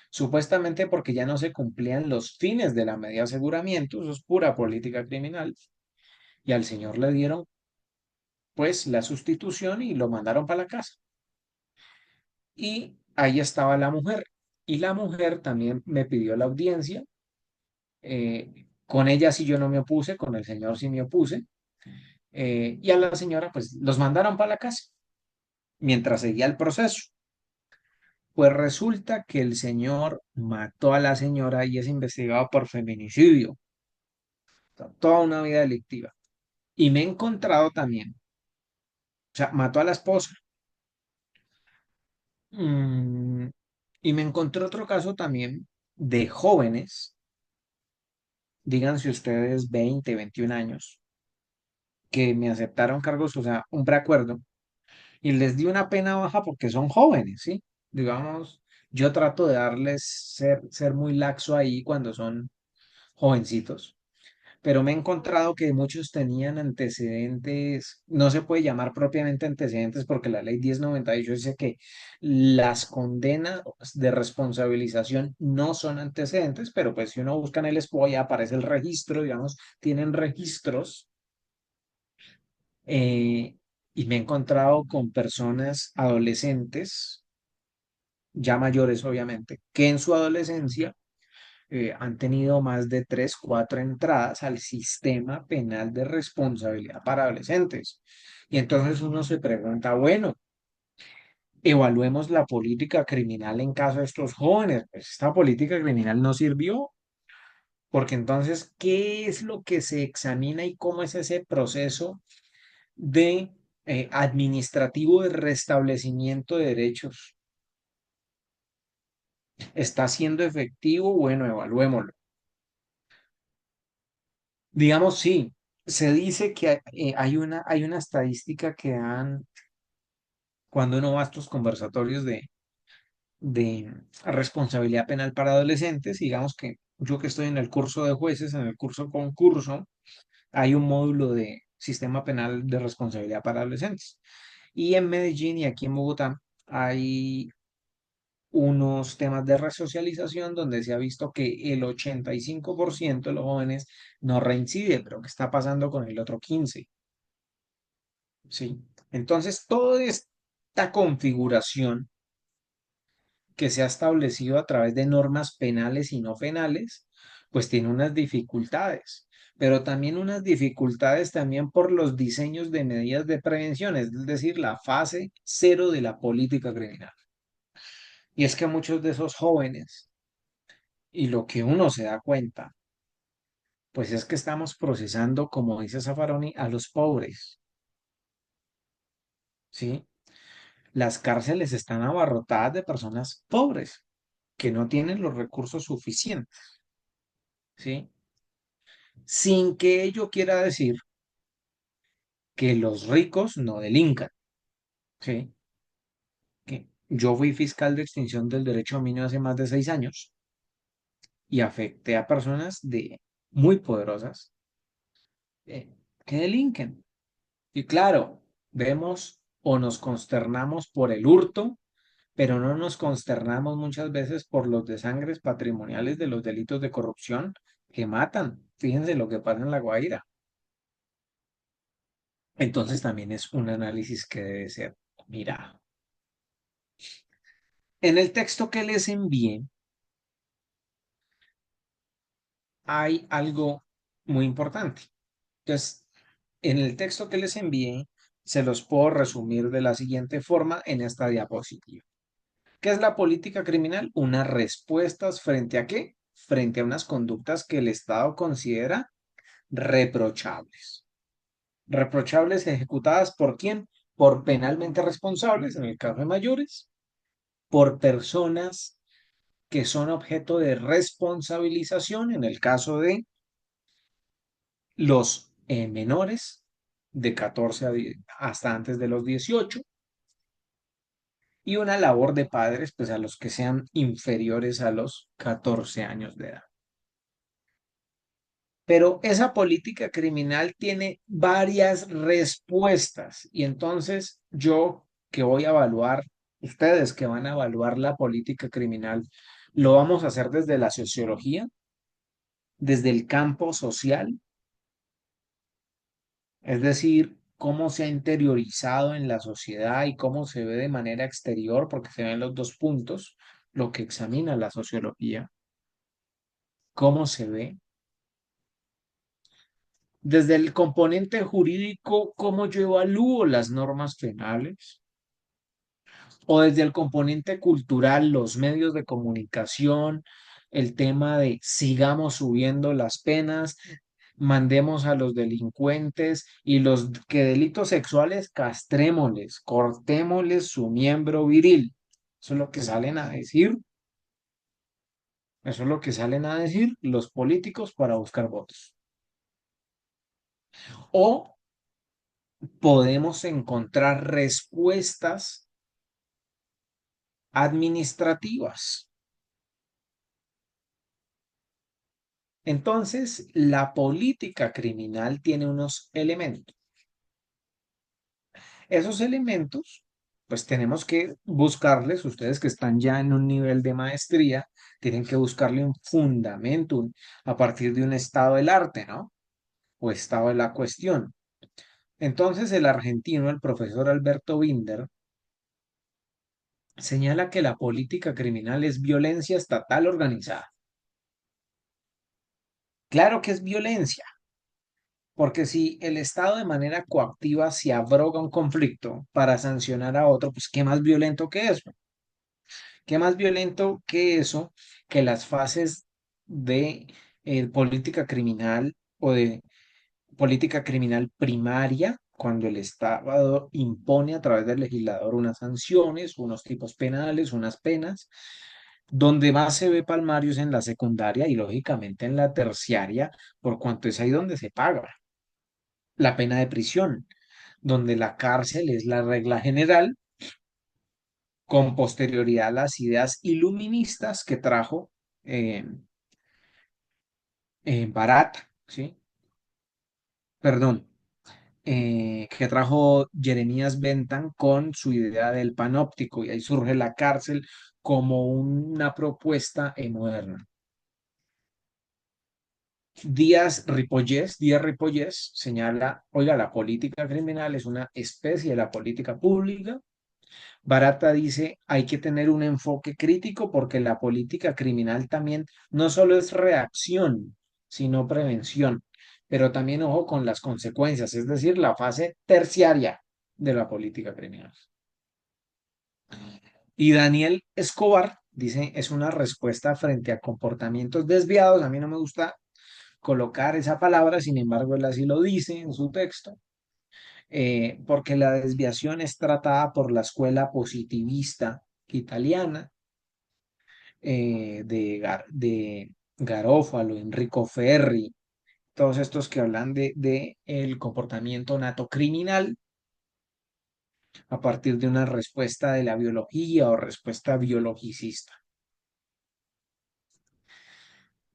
supuestamente porque ya no se cumplían los fines de la medida de aseguramiento, eso es pura política criminal, y al señor le dieron pues la sustitución y lo mandaron para la casa. Y ahí estaba la mujer, y la mujer también me pidió la audiencia, con ella sí yo no me opuse, con el señor sí me opuse, y a la señora pues los mandaron para la casa mientras seguía el proceso. Pues resulta que el señor mató a la señora y es investigado por feminicidio, o sea, toda una vida delictiva. Y me he encontrado también, o sea, mató a la esposa. Mm, y me encontré otro caso también de jóvenes, díganse ustedes 20, 21 años, que me aceptaron cargos, o sea, un preacuerdo, y les di una pena baja porque son jóvenes, ¿sí? Digamos, yo trato de darles ser muy laxo ahí cuando son jovencitos, pero me he encontrado que muchos tenían antecedentes, no se puede llamar propiamente antecedentes porque la ley 1098 dice que las condenas de responsabilización no son antecedentes, pero pues si uno busca en el SPOI aparece el registro, digamos, tienen registros. eh, y me he encontrado con personas adolescentes, ya mayores obviamente, que en su adolescencia han tenido más de tres, cuatro entradas al sistema penal de responsabilidad para adolescentes. Y entonces uno se pregunta, bueno, evaluemos la política criminal en caso de estos jóvenes. Pues esta política criminal no sirvió, porque entonces, ¿qué es lo que se examina y cómo es ese proceso de administrativo de restablecimiento de derechos? ¿Está siendo efectivo? Bueno, evaluémoslo. Digamos, sí, se dice que hay una estadística que dan cuando uno va a estos conversatorios de responsabilidad penal para adolescentes. Digamos que yo que estoy en el curso de jueces, en el curso concurso, hay un módulo de sistema penal de responsabilidad para adolescentes. Y en Medellín y aquí en Bogotá hay unos temas de resocialización donde se ha visto que el 85% de los jóvenes no reincide, pero ¿qué está pasando con el otro 15%? ¿Sí? Entonces, toda esta configuración que se ha establecido a través de normas penales y no penales, pues tiene unas dificultades, pero también unas dificultades también por los diseños de medidas de prevención, es decir, la fase cero de la política criminal. Y es que muchos de esos jóvenes, y lo que uno se da cuenta, pues es que estamos procesando, como dice Zaffaroni, a los pobres, ¿sí? Las cárceles están abarrotadas de personas pobres que no tienen los recursos suficientes, ¿sí? Sin que ello quiera decir que los ricos no delincan, ¿sí? Que yo fui fiscal de extinción del derecho a dominio hace más de 6 años y afecté a personas de muy poderosas eh, que delinquen. Y claro, vemos o nos consternamos por el hurto, pero no nos consternamos muchas veces por los desangres patrimoniales de los delitos de corrupción que matan. Fíjense lo que pasa en La Guaira. Entonces también es un análisis que debe ser mirado. En el texto que les envié hay algo muy importante. Entonces, en el texto que les envié se los puedo resumir de la siguiente forma en esta diapositiva. ¿Qué es la política criminal? Unas respuestas frente a qué? Frente a unas conductas que el Estado considera reprochables. Reprochables ejecutadas por quién? Por penalmente responsables, en el caso de mayores, por personas que son objeto de responsabilización, en el caso de los menores de 14 hasta antes de los 18, y una labor de padres, pues a los que sean inferiores a los 14 años de edad. Pero esa política criminal tiene varias respuestas y entonces yo que voy a evaluar, ustedes que van a evaluar la política criminal, lo vamos a hacer desde la sociología, desde el campo social, es decir, cómo se ha interiorizado en la sociedad y cómo se ve de manera exterior, porque se ven los dos puntos, lo que examina la sociología, cómo se ve. Desde el componente jurídico, cómo yo evalúo las normas penales, o desde el componente cultural, los medios de comunicación, el tema de sigamos subiendo las penas, mandemos a los delincuentes y los que delitos sexuales castrémosles, cortémosles su miembro viril. Eso es lo que salen a decir, eso es lo que salen a decir los políticos para buscar votos. O podemos encontrar respuestas administrativas. Entonces, la política criminal tiene unos elementos. Esos elementos, pues tenemos que buscarles, ustedes que están ya en un nivel de maestría, tienen que buscarle un fundamento a partir de un estado del arte, ¿no? O estado de la cuestión. Entonces el argentino, el profesor Alberto Binder, señala que la política criminal es violencia estatal organizada. Claro que es violencia, porque si el Estado de manera coactiva se abroga un conflicto para sancionar a otro, pues ¿qué más violento que eso? ¿Qué más violento que eso? Que las fases de política criminal o de política criminal primaria, cuando el Estado impone a través del legislador unas sanciones, unos tipos penales, unas penas, donde más se ve palmario es en la secundaria y lógicamente en la terciaria, por cuanto es ahí donde se paga la pena de prisión, donde la cárcel es la regla general, con posterioridad a las ideas iluministas que trajo eh, Barata, ¿sí? Perdón, que trajo Jeremías Bentham con su idea del panóptico, y ahí surge la cárcel como una propuesta moderna. Díaz Ripollés señala, oiga, la política criminal es una especie de la política pública. Barata dice, hay que tener un enfoque crítico porque la política criminal también no solo es reacción, sino prevención, pero también ojo con las consecuencias, es decir, la fase terciaria de la política criminal. Y Daniel Escobar dice, es una respuesta frente a comportamientos desviados. A mí no me gusta colocar esa palabra, sin embargo, él así lo dice en su texto, porque la desviación es tratada por la escuela positivista italiana, de Garofalo, Enrico Ferri, todos estos que hablan de el comportamiento nato criminal a partir de una respuesta de la biología o respuesta biologicista.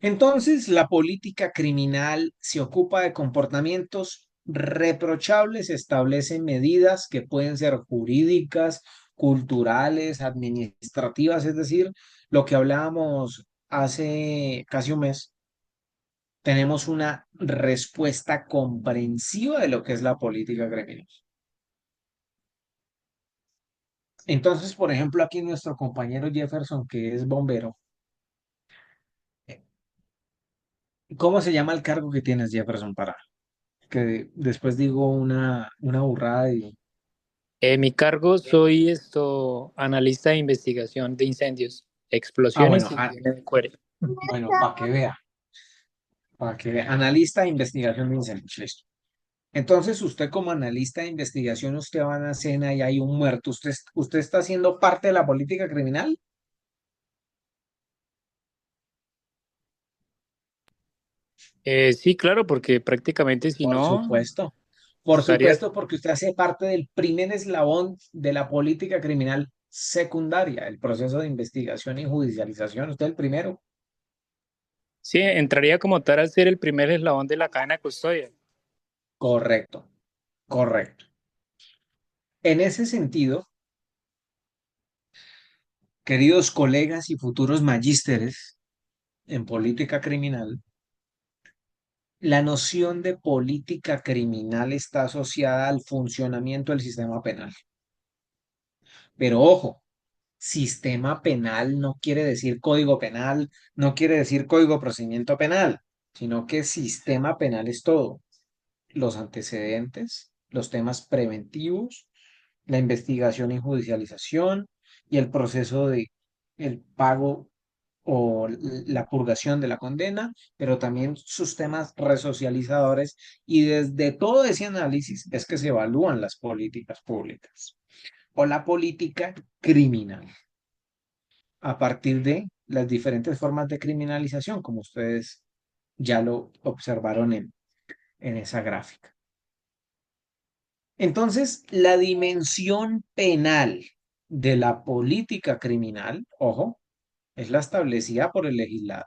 Entonces, la política criminal se ocupa de comportamientos reprochables, establece medidas que pueden ser jurídicas, culturales, administrativas, es decir, lo que hablábamos hace casi un mes. Tenemos una respuesta comprensiva de lo que es la política criminal. Entonces, por ejemplo, aquí nuestro compañero Jefferson, que es bombero, ¿cómo se llama el cargo que tienes, Jefferson, para que después digo una burrada y... Mi cargo soy analista de investigación de incendios, Ah, bueno, explosiones y higiene de cuero. bueno, para que vea, analista de investigación de incendios, listo. Entonces, usted como analista de investigación, usted va a una escena y hay un muerto, ¿usted está haciendo parte de la política criminal? Sí, claro, porque prácticamente si Por no, supuesto. Por estaría, supuesto, porque usted hace parte del primer eslabón de la política criminal secundaria, el proceso de investigación y judicialización. Usted es el primero. sí, entraría como tal a ser el primer eslabón de la cadena de custodia. Correcto, correcto. En ese sentido, queridos colegas y futuros magísteres en política criminal, la noción de política criminal está asociada al funcionamiento del sistema penal. Pero ojo, sistema penal no quiere decir código penal, no quiere decir código de procedimiento penal, sino que sistema penal es todo. Los antecedentes, los temas preventivos, la investigación y judicialización y el proceso de el pago o la purgación de la condena, pero también sus temas resocializadores, y desde todo ese análisis es que se evalúan las políticas públicas o la política criminal a partir de las diferentes formas de criminalización, como ustedes ya lo observaron en esa gráfica. Entonces, la dimensión penal de la política criminal, ojo, es la establecida por el legislador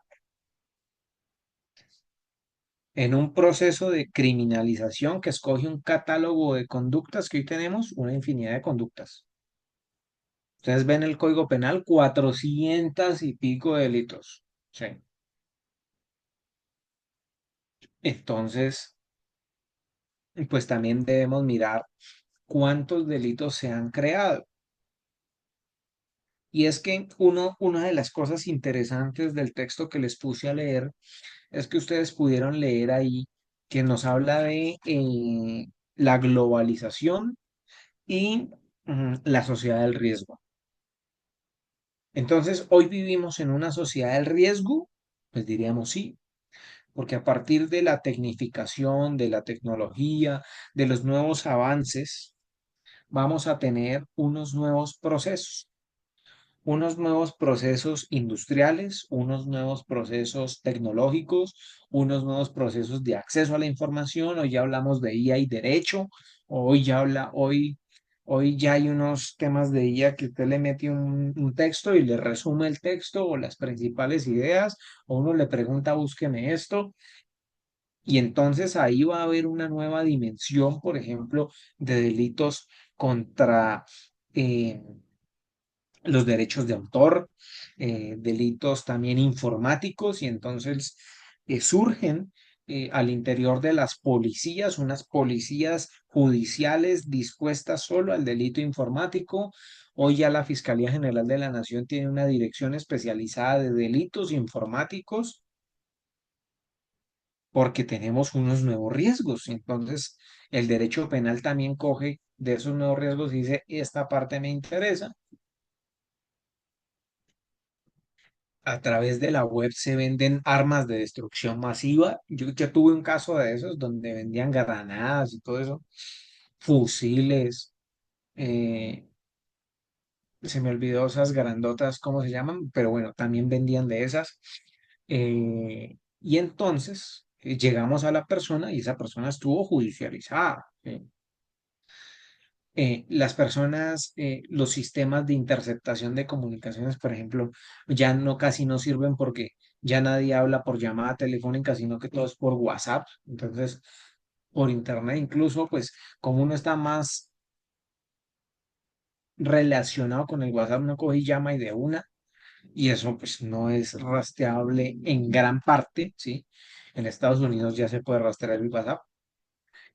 en un proceso de criminalización que escoge un catálogo de conductas que hoy tenemos, una infinidad de conductas. Ustedes ven el Código Penal, 400 y pico de delitos. Sí. Entonces, pues también debemos mirar cuántos delitos se han creado. Y es que una de las cosas interesantes del texto que les puse a leer es que ustedes pudieron leer ahí que nos habla de la globalización y la sociedad del riesgo. Entonces, hoy vivimos en una sociedad del riesgo, pues diríamos sí, porque a partir de la tecnificación, de la tecnología, de los nuevos avances, vamos a tener unos nuevos procesos industriales, unos nuevos procesos tecnológicos, unos nuevos procesos de acceso a la información. Hoy ya hablamos de IA y derecho, hoy ya hay unos temas de IA que usted le mete un texto y le resume el texto o las principales ideas, o uno le pregunta, búsqueme esto. Y entonces ahí va a haber una nueva dimensión, por ejemplo, de delitos contra eh, los derechos de autor, delitos también informáticos, y entonces surgen al interior de las policías, unas policías judiciales dispuestas solo al delito informático. Hoy ya la Fiscalía General de la Nación tiene una dirección especializada de delitos informáticos porque tenemos unos nuevos riesgos. Entonces, el derecho penal también coge de esos nuevos riesgos y dice, esta parte me interesa. A través de la web se venden armas de destrucción masiva. Yo ya tuve un caso de esos donde vendían granadas y todo eso, fusiles, eh, se me olvidó esas grandotas, ¿cómo se llaman? Pero bueno, también vendían de esas. Y entonces llegamos a la persona y esa persona estuvo judicializada. Las personas, los sistemas de interceptación de comunicaciones, por ejemplo, ya no casi no sirven porque ya nadie habla por llamada telefónica, sino que todo es por WhatsApp. Entonces, por internet incluso, pues como uno está más relacionado con el WhatsApp, uno coge y llama y de una, y eso pues no es rastreable en gran parte, ¿sí? En Estados Unidos ya se puede rastrear el WhatsApp.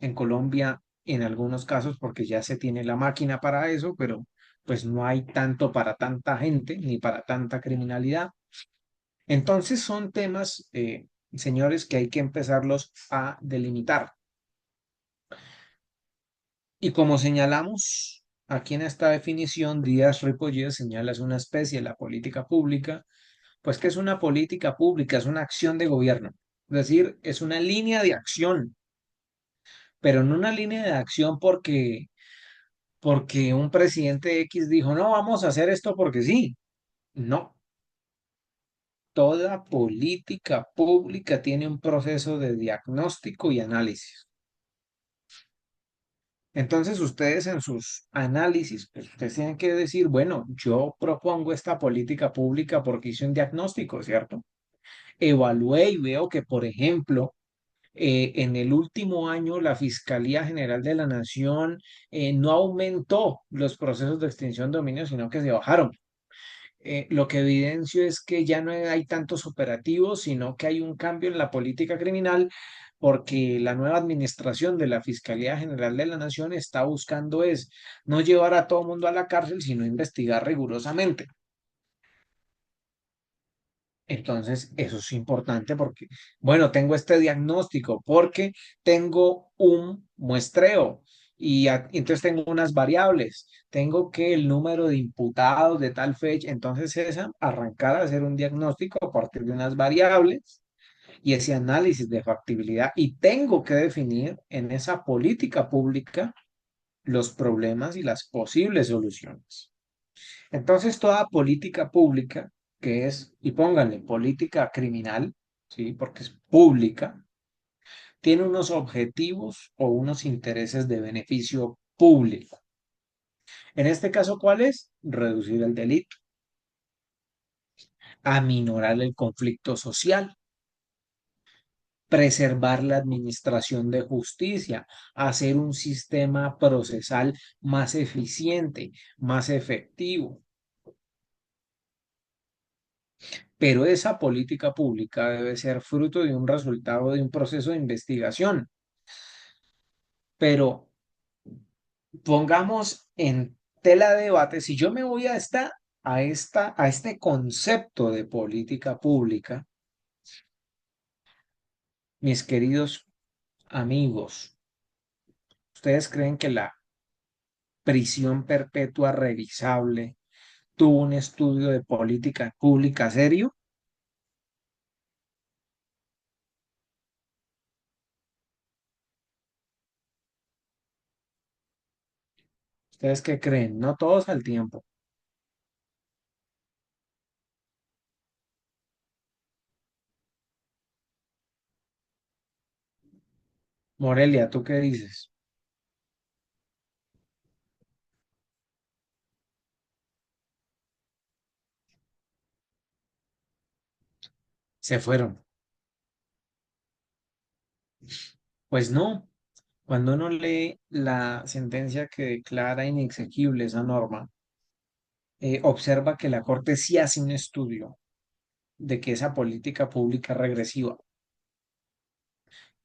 En Colombia, en algunos casos, porque ya se tiene la máquina para eso, pero pues no hay tanto para tanta gente ni para tanta criminalidad. Entonces son temas, señores, que hay que empezarlos a delimitar. Y como señalamos aquí en esta definición, Díaz Ripollés señala es una especie de la política pública, pues que es una política pública, es una acción de gobierno. Es decir, es una línea de acción, pero no una línea de acción porque un presidente X dijo, no, vamos a hacer esto porque sí. No, toda política pública tiene un proceso de diagnóstico y análisis. Entonces ustedes en sus análisis, pues ustedes tienen que decir, bueno, yo propongo esta política pública porque hice un diagnóstico, ¿cierto? Evalué y veo que, por ejemplo, en el último año la Fiscalía General de la Nación no aumentó los procesos de extinción de dominio, sino que se bajaron. Lo que evidencio es que ya no hay tantos operativos, sino que hay un cambio en la política criminal porque la nueva administración de la Fiscalía General de la Nación está buscando es no llevar a todo mundo a la cárcel, sino investigar rigurosamente. Entonces, eso es importante porque, bueno, tengo este diagnóstico porque tengo un muestreo y entonces tengo unas variables. Tengo que el número de imputados de tal fecha, entonces es arrancar a hacer un diagnóstico a partir de unas variables y ese análisis de factibilidad. Y tengo que definir en esa política pública los problemas y las posibles soluciones. Entonces, toda política pública, que es, y pónganle política criminal, ¿sí? Porque es pública, tiene unos objetivos o unos intereses de beneficio público. En este caso, ¿cuál es? Reducir el delito, aminorar el conflicto social, preservar la administración de justicia, hacer un sistema procesal más eficiente, más efectivo. Pero esa política pública debe ser fruto de un resultado de un proceso de investigación. pero pongamos en tela de debate, si yo me voy a este concepto de política pública, mis queridos amigos, ¿ustedes creen que la prisión perpetua revisable tuvo un estudio de política pública serio? ¿Ustedes qué creen? No todos al tiempo. Morelia, ¿tú qué dices? Se fueron. Pues no. Cuando uno lee la sentencia que declara inexequible esa norma, observa que la Corte sí hace un estudio de que esa política pública es regresiva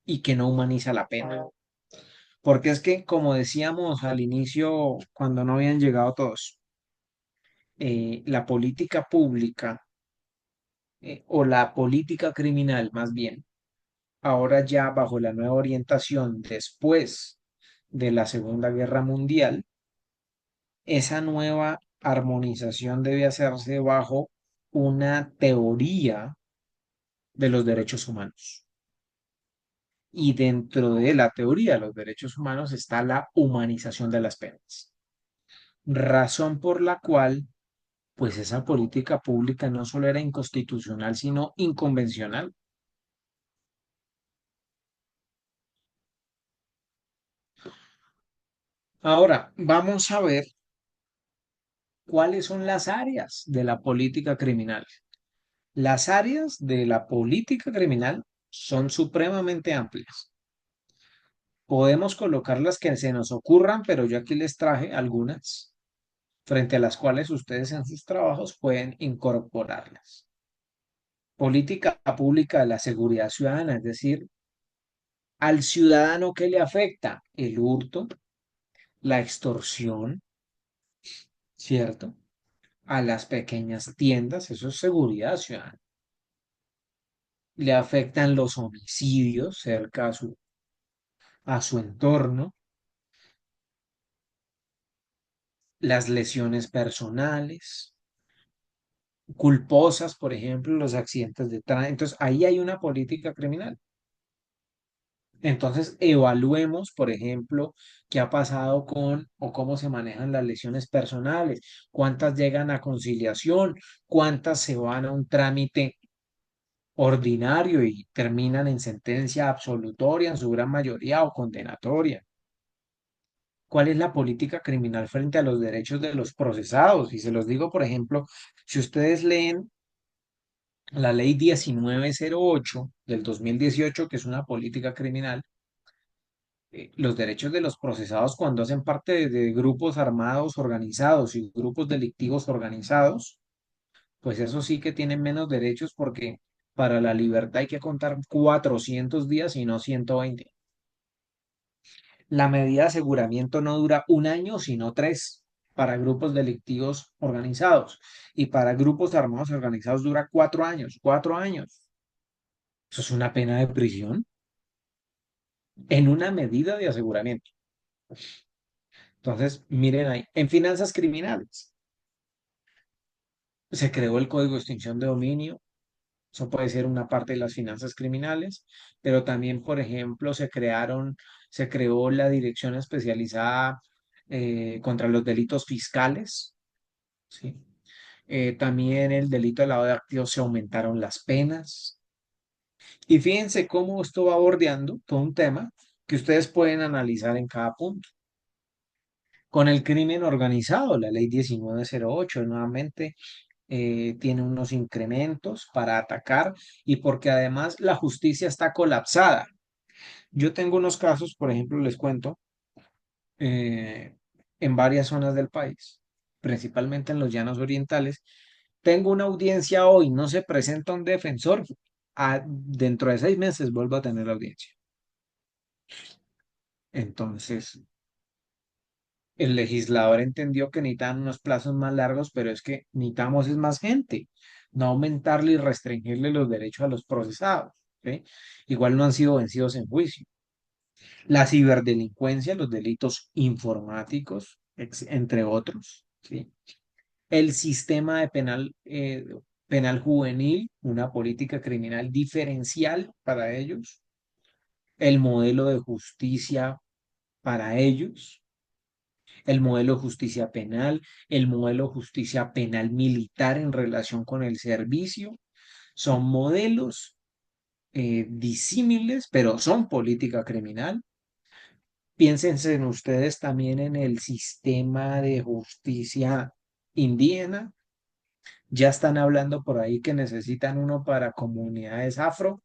y que no humaniza la pena. Porque es que, como decíamos al inicio, cuando no habían llegado todos, la política pública o la política criminal más bien, ahora ya bajo la nueva orientación después de la Segunda Guerra Mundial, esa nueva armonización debe hacerse bajo una teoría de los derechos humanos. Y dentro de la teoría de los derechos humanos está la humanización de las penas. Razón por la cual, pues esa política pública no solo era inconstitucional, sino inconvencional. Ahora, vamos a ver cuáles son las áreas de la política criminal. Las áreas de la política criminal son supremamente amplias. Podemos colocar las que se nos ocurran, pero yo aquí les traje algunas frente a las cuales ustedes en sus trabajos pueden incorporarlas. Política pública de la seguridad ciudadana, es decir, al ciudadano que le afecta el hurto, la extorsión, ¿cierto? A las pequeñas tiendas, eso es seguridad ciudadana. Le afectan los homicidios cerca a su entorno, las lesiones personales, culposas, por ejemplo, los accidentes de tránsito. Entonces, ahí hay una política criminal. Entonces, evaluemos, por ejemplo, qué ha pasado con o cómo se manejan las lesiones personales, cuántas llegan a conciliación, cuántas se van a un trámite ordinario y terminan en sentencia absolutoria en su gran mayoría o condenatoria. ¿Cuál es la política criminal frente a los derechos de los procesados? Y se los digo, por ejemplo, si ustedes leen la ley 1908 del 2018, que es una política criminal, los derechos de los procesados cuando hacen parte de grupos armados organizados y grupos delictivos organizados, pues eso sí que tienen menos derechos porque para la libertad hay que contar 400 días y no 120. La medida de aseguramiento no dura un año, sino tres para grupos delictivos organizados. Y para grupos armados organizados dura 4 años. 4 años. Eso es una pena de prisión en una medida de aseguramiento. Entonces, miren ahí, en finanzas criminales se creó el Código de Extinción de Dominio. Eso puede ser una parte de las finanzas criminales, pero también, por ejemplo, se creó la Dirección Especializada contra los Delitos Fiscales, ¿sí? También el delito de lavado de activos se aumentaron las penas. Y fíjense cómo esto va bordeando todo un tema que ustedes pueden analizar en cada punto. Con el crimen organizado, la ley 1908 nuevamente tiene unos incrementos para atacar y porque además la justicia está colapsada. Yo tengo unos casos, por ejemplo, les cuento, eh, en varias zonas del país, principalmente en los llanos orientales. Tengo una audiencia hoy, no se presenta un defensor, dentro de 6 meses vuelvo a tener la audiencia. Entonces, el legislador entendió que necesitaban unos plazos más largos, pero es que necesitamos es más gente, no aumentarle y restringirle los derechos a los procesados. ¿Sí? Igual no han sido vencidos en juicio. La ciberdelincuencia, los delitos informáticos, entre otros. ¿Sí? El sistema de penal juvenil, una política criminal diferencial para ellos. El modelo de justicia para ellos, el modelo de justicia penal, el modelo de justicia penal militar en relación con el servicio. Son modelos disímiles, pero son política criminal. Piénsense en ustedes también en el sistema de justicia indígena. Ya están hablando por ahí que necesitan uno para comunidades afro,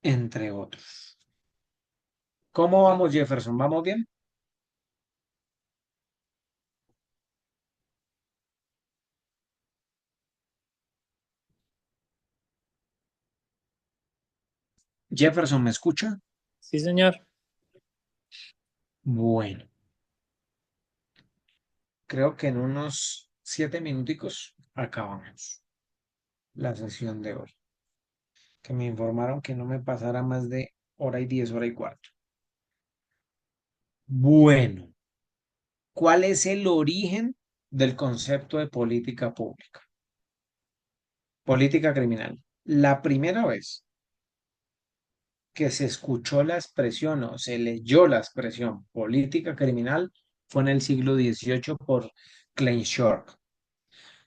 entre otros. ¿Cómo vamos, Jefferson? ¿Vamos bien? Jefferson, ¿me escucha? Sí, señor. Bueno, creo que en unos 7 minuticos acabamos la sesión de hoy, que me informaron que no me pasara más de hora y 10, hora y cuarto. Bueno, ¿cuál es el origen del concepto de política pública? Política criminal. La primera vez que se escuchó la expresión o se leyó la expresión política criminal fue en el siglo XVIII por Klein Shork,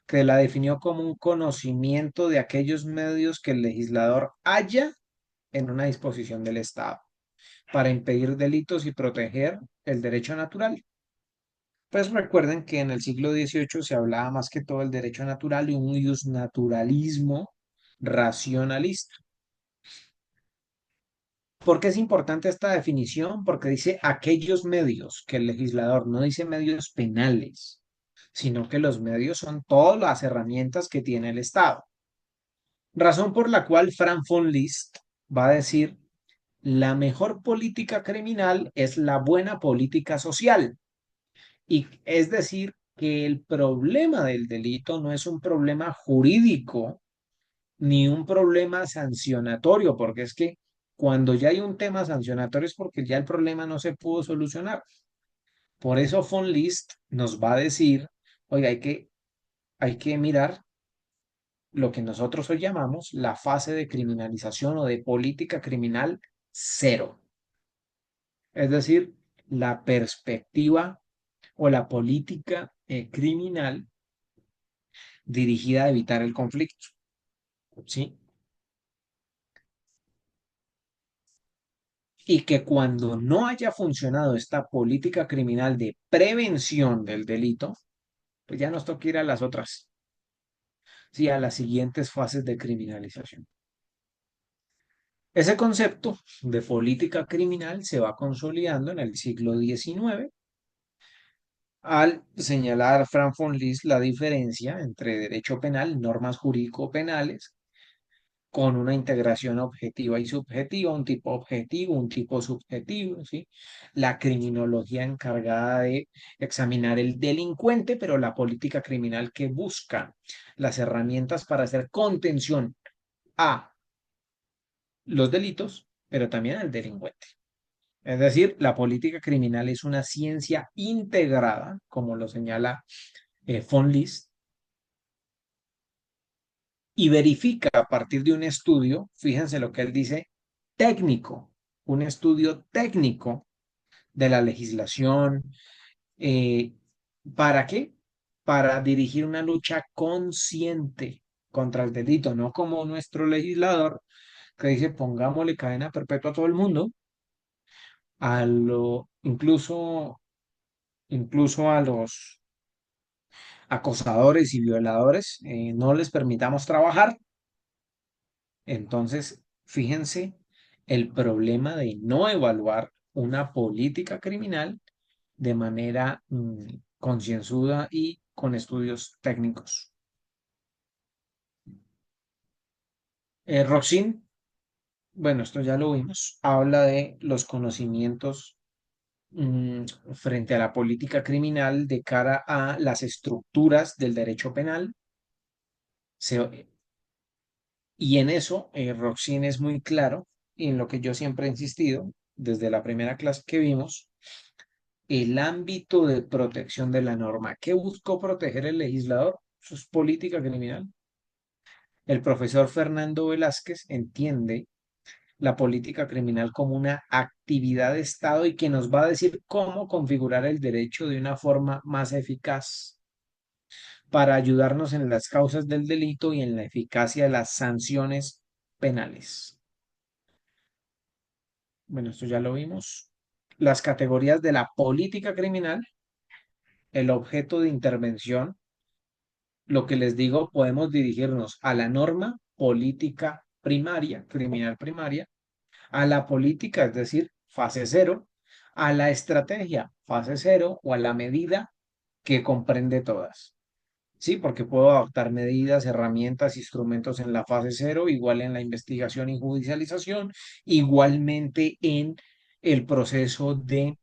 que la definió como un conocimiento de aquellos medios que el legislador haya en una disposición del Estado para impedir delitos y proteger el derecho natural. Pues recuerden que en el siglo XVIII se hablaba más que todo del derecho natural y un naturalismo racionalista. ¿Por qué es importante esta definición? Porque dice aquellos medios, que el legislador no dice medios penales, sino que los medios son todas las herramientas que tiene el Estado. Razón por la cual Frank von Liszt va a decir, la mejor política criminal es la buena política social. Y es decir, que el problema del delito no es un problema jurídico ni un problema sancionatorio, porque es que cuando ya hay un tema sancionatorio es porque ya el problema no se pudo solucionar. Por eso von Liszt nos va a decir, oiga, hay que mirar lo que nosotros hoy llamamos la fase de criminalización o de política criminal cero. Es decir, la perspectiva o la política criminal dirigida a evitar el conflicto. ¿Sí? Y que cuando no haya funcionado esta política criminal de prevención del delito, pues ya nos toca ir a las otras, sí, a las siguientes fases de criminalización. Ese concepto de política criminal se va consolidando en el siglo XIX al señalar Frank von Liszt la diferencia entre derecho penal y normas jurídico-penales con una integración objetiva y subjetiva, un tipo objetivo, un tipo subjetivo, ¿sí? La criminología encargada de examinar el delincuente, pero la política criminal que busca las herramientas para hacer contención a los delitos, pero también al delincuente. Es decir, la política criminal es una ciencia integrada, como lo señala von Liszt, y verifica a partir de un estudio, fíjense lo que él dice, técnico, un estudio técnico de la legislación. eh, ¿Para qué? Para dirigir una lucha consciente contra el delito, no como nuestro legislador que dice pongámosle cadena perpetua a todo el mundo, incluso a los acosadores y violadores, no les permitamos trabajar. Entonces, fíjense el problema de no evaluar una política criminal de manera concienzuda y con estudios técnicos. Roxin, bueno, esto ya lo vimos, habla de los conocimientos mm, frente a la política criminal de cara a las estructuras del derecho penal. Se- y en eso, Roxin es muy claro, y en lo que yo siempre he insistido, desde la primera clase que vimos, el ámbito de protección de la norma. ¿Qué buscó proteger el legislador? Eso es política criminal. El profesor Fernando Velázquez entiende la política criminal como una actividad de Estado y que nos va a decir cómo configurar el derecho de una forma más eficaz para ayudarnos en las causas del delito y en la eficacia de las sanciones penales. Bueno, esto ya lo vimos. Las categorías de la política criminal, el objeto de intervención, lo que les digo, podemos dirigirnos a la norma política primaria, criminal primaria, a la política, es decir, fase cero, a la estrategia, fase cero, o a la medida que comprende todas. Sí, porque puedo adoptar medidas, herramientas, instrumentos en la fase cero, igual en la investigación y judicialización, igualmente en el proceso de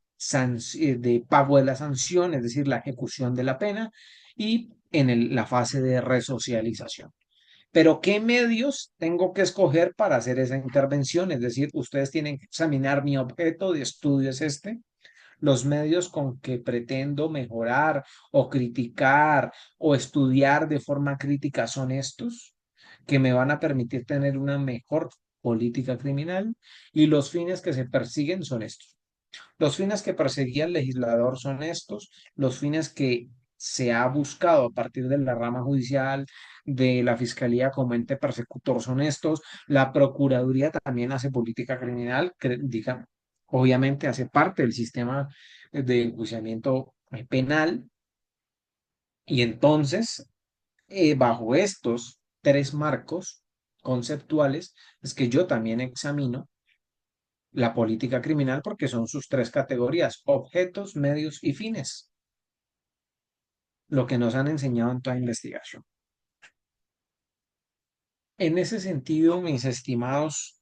pago de la sanción, es decir, la ejecución de la pena, y en la fase de resocialización. Pero ¿qué medios tengo que escoger para hacer esa intervención? Es decir, ustedes tienen que examinar mi objeto de estudio es este, los medios con que pretendo mejorar o criticar o estudiar de forma crítica son estos, que me van a permitir tener una mejor política criminal y los fines que se persiguen son estos. Los fines que perseguía el legislador son estos, los fines que se ha buscado a partir de la rama judicial, de la fiscalía como ente persecutor son estos, la procuraduría también hace política criminal, que, diga, obviamente hace parte del sistema de enjuiciamiento penal y entonces bajo estos tres marcos conceptuales es que yo también examino la política criminal porque son sus tres categorías, objetos, medios y fines, lo que nos han enseñado en toda investigación. En ese sentido, mis estimados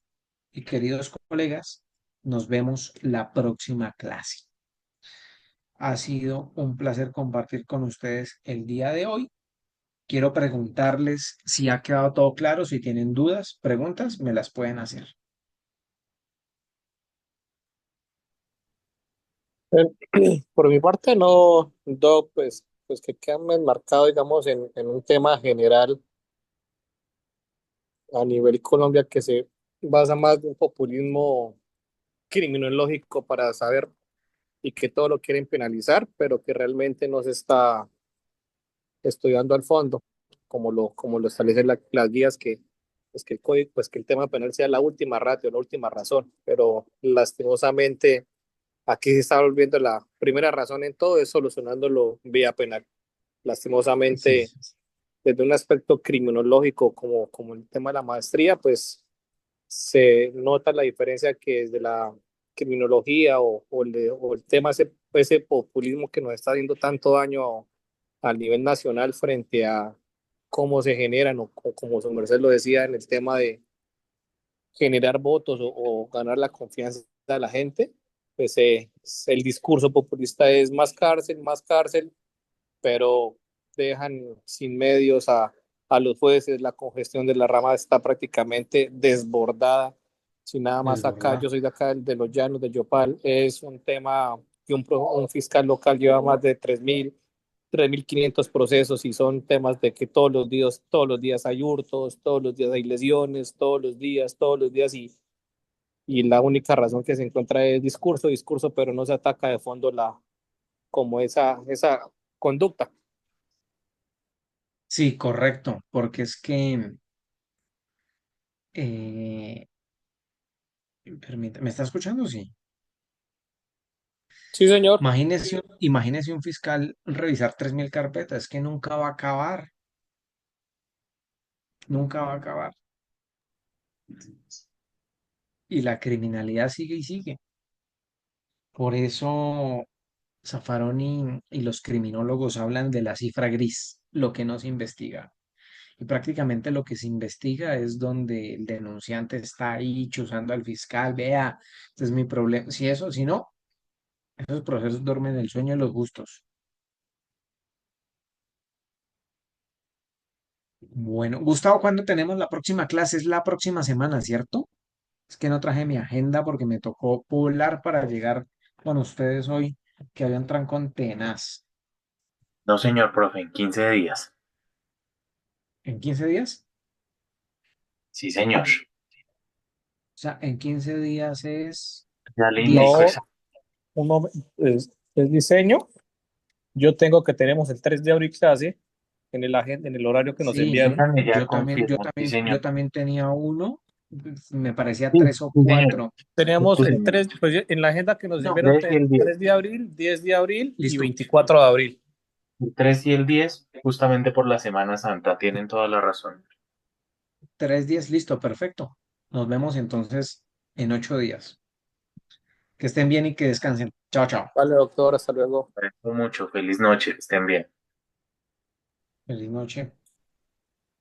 y queridos colegas, nos vemos la próxima clase. Ha sido un placer compartir con ustedes el día de hoy. Quiero preguntarles si ha quedado todo claro, si tienen dudas, preguntas, me las pueden hacer. Por mi parte, no, pues que quedan enmarcado, digamos, en un tema general a nivel Colombia que se basa más de un populismo criminológico para saber y que todo lo quieren penalizar, pero que realmente no se está estudiando al fondo, como lo establecen las guías pues que el código, pues que el tema penal sea la última ratio, la última razón, pero lastimosamente aquí se está volviendo la primera razón en todo es solucionándolo vía penal. Sí, Lastimosamente, desde un aspecto criminológico como el tema de la maestría, pues se nota la diferencia que desde la criminología o el tema, ese populismo que nos está haciendo tanto daño a nivel nacional frente a cómo se generan o como su merced lo decía en el tema de generar votos o ganar la confianza de la gente, pues el discurso populista es más cárcel, pero dejan sin medios a los jueces, la congestión de la rama está prácticamente desbordada. Si nada es más acá, verdad. yo soy de acá de los Llanos de Yopal, es un tema que un fiscal local lleva más de 3.500 procesos y son temas de que todos los días hay hurtos, todos los días hay lesiones, todos los días y la única razón que se encuentra es discurso, pero no se ataca de fondo como esa conducta. Sí, correcto, porque es que, eh, ¿me está escuchando? Sí. Sí, señor. Imagínese un fiscal revisar 3.000 carpetas, que nunca va a acabar, nunca va a acabar. Y la criminalidad sigue y sigue. Por eso Zaffaroni y los criminólogos hablan de la cifra gris, lo que no se investiga. y prácticamente lo que se investiga es donde el denunciante está ahí chuzando al fiscal, vea, este es mi problema. Si eso, si no, esos procesos duermen el sueño de los justos. Bueno, Gustavo, ¿cuándo tenemos la próxima clase? Es la próxima semana, ¿cierto? Es que no traje mi agenda porque me tocó volar para llegar con ustedes hoy, que había un trancón tenaz. No, señor profe, en 15 días. ¿En 15 días? Sí, señor. O sea, en 15 días es Ya le indico 10. No, esa. un momento, es diseño. Yo tengo que tenemos el 3 de abril clase en en el horario que nos Sí, enviaron. Permítame, ya confirmo. Sí, yo señor. también tenía uno, me parecía Sí, tres o sí, señor. cuatro. Teníamos Sí, el señor. 3 pues en la agenda que nos No, enviaron, 3 y el 10. 3 de abril, 10 de abril y listo. 24 de abril. El 3 y el 10, justamente por la Semana Santa, tienen toda la razón. 3 días, listo, perfecto. Nos vemos entonces en 8 días. Que estén bien y que descansen. Chao, chao. Vale, doctor, hasta luego. Agradezco mucho. Feliz noche, que estén bien. Feliz noche.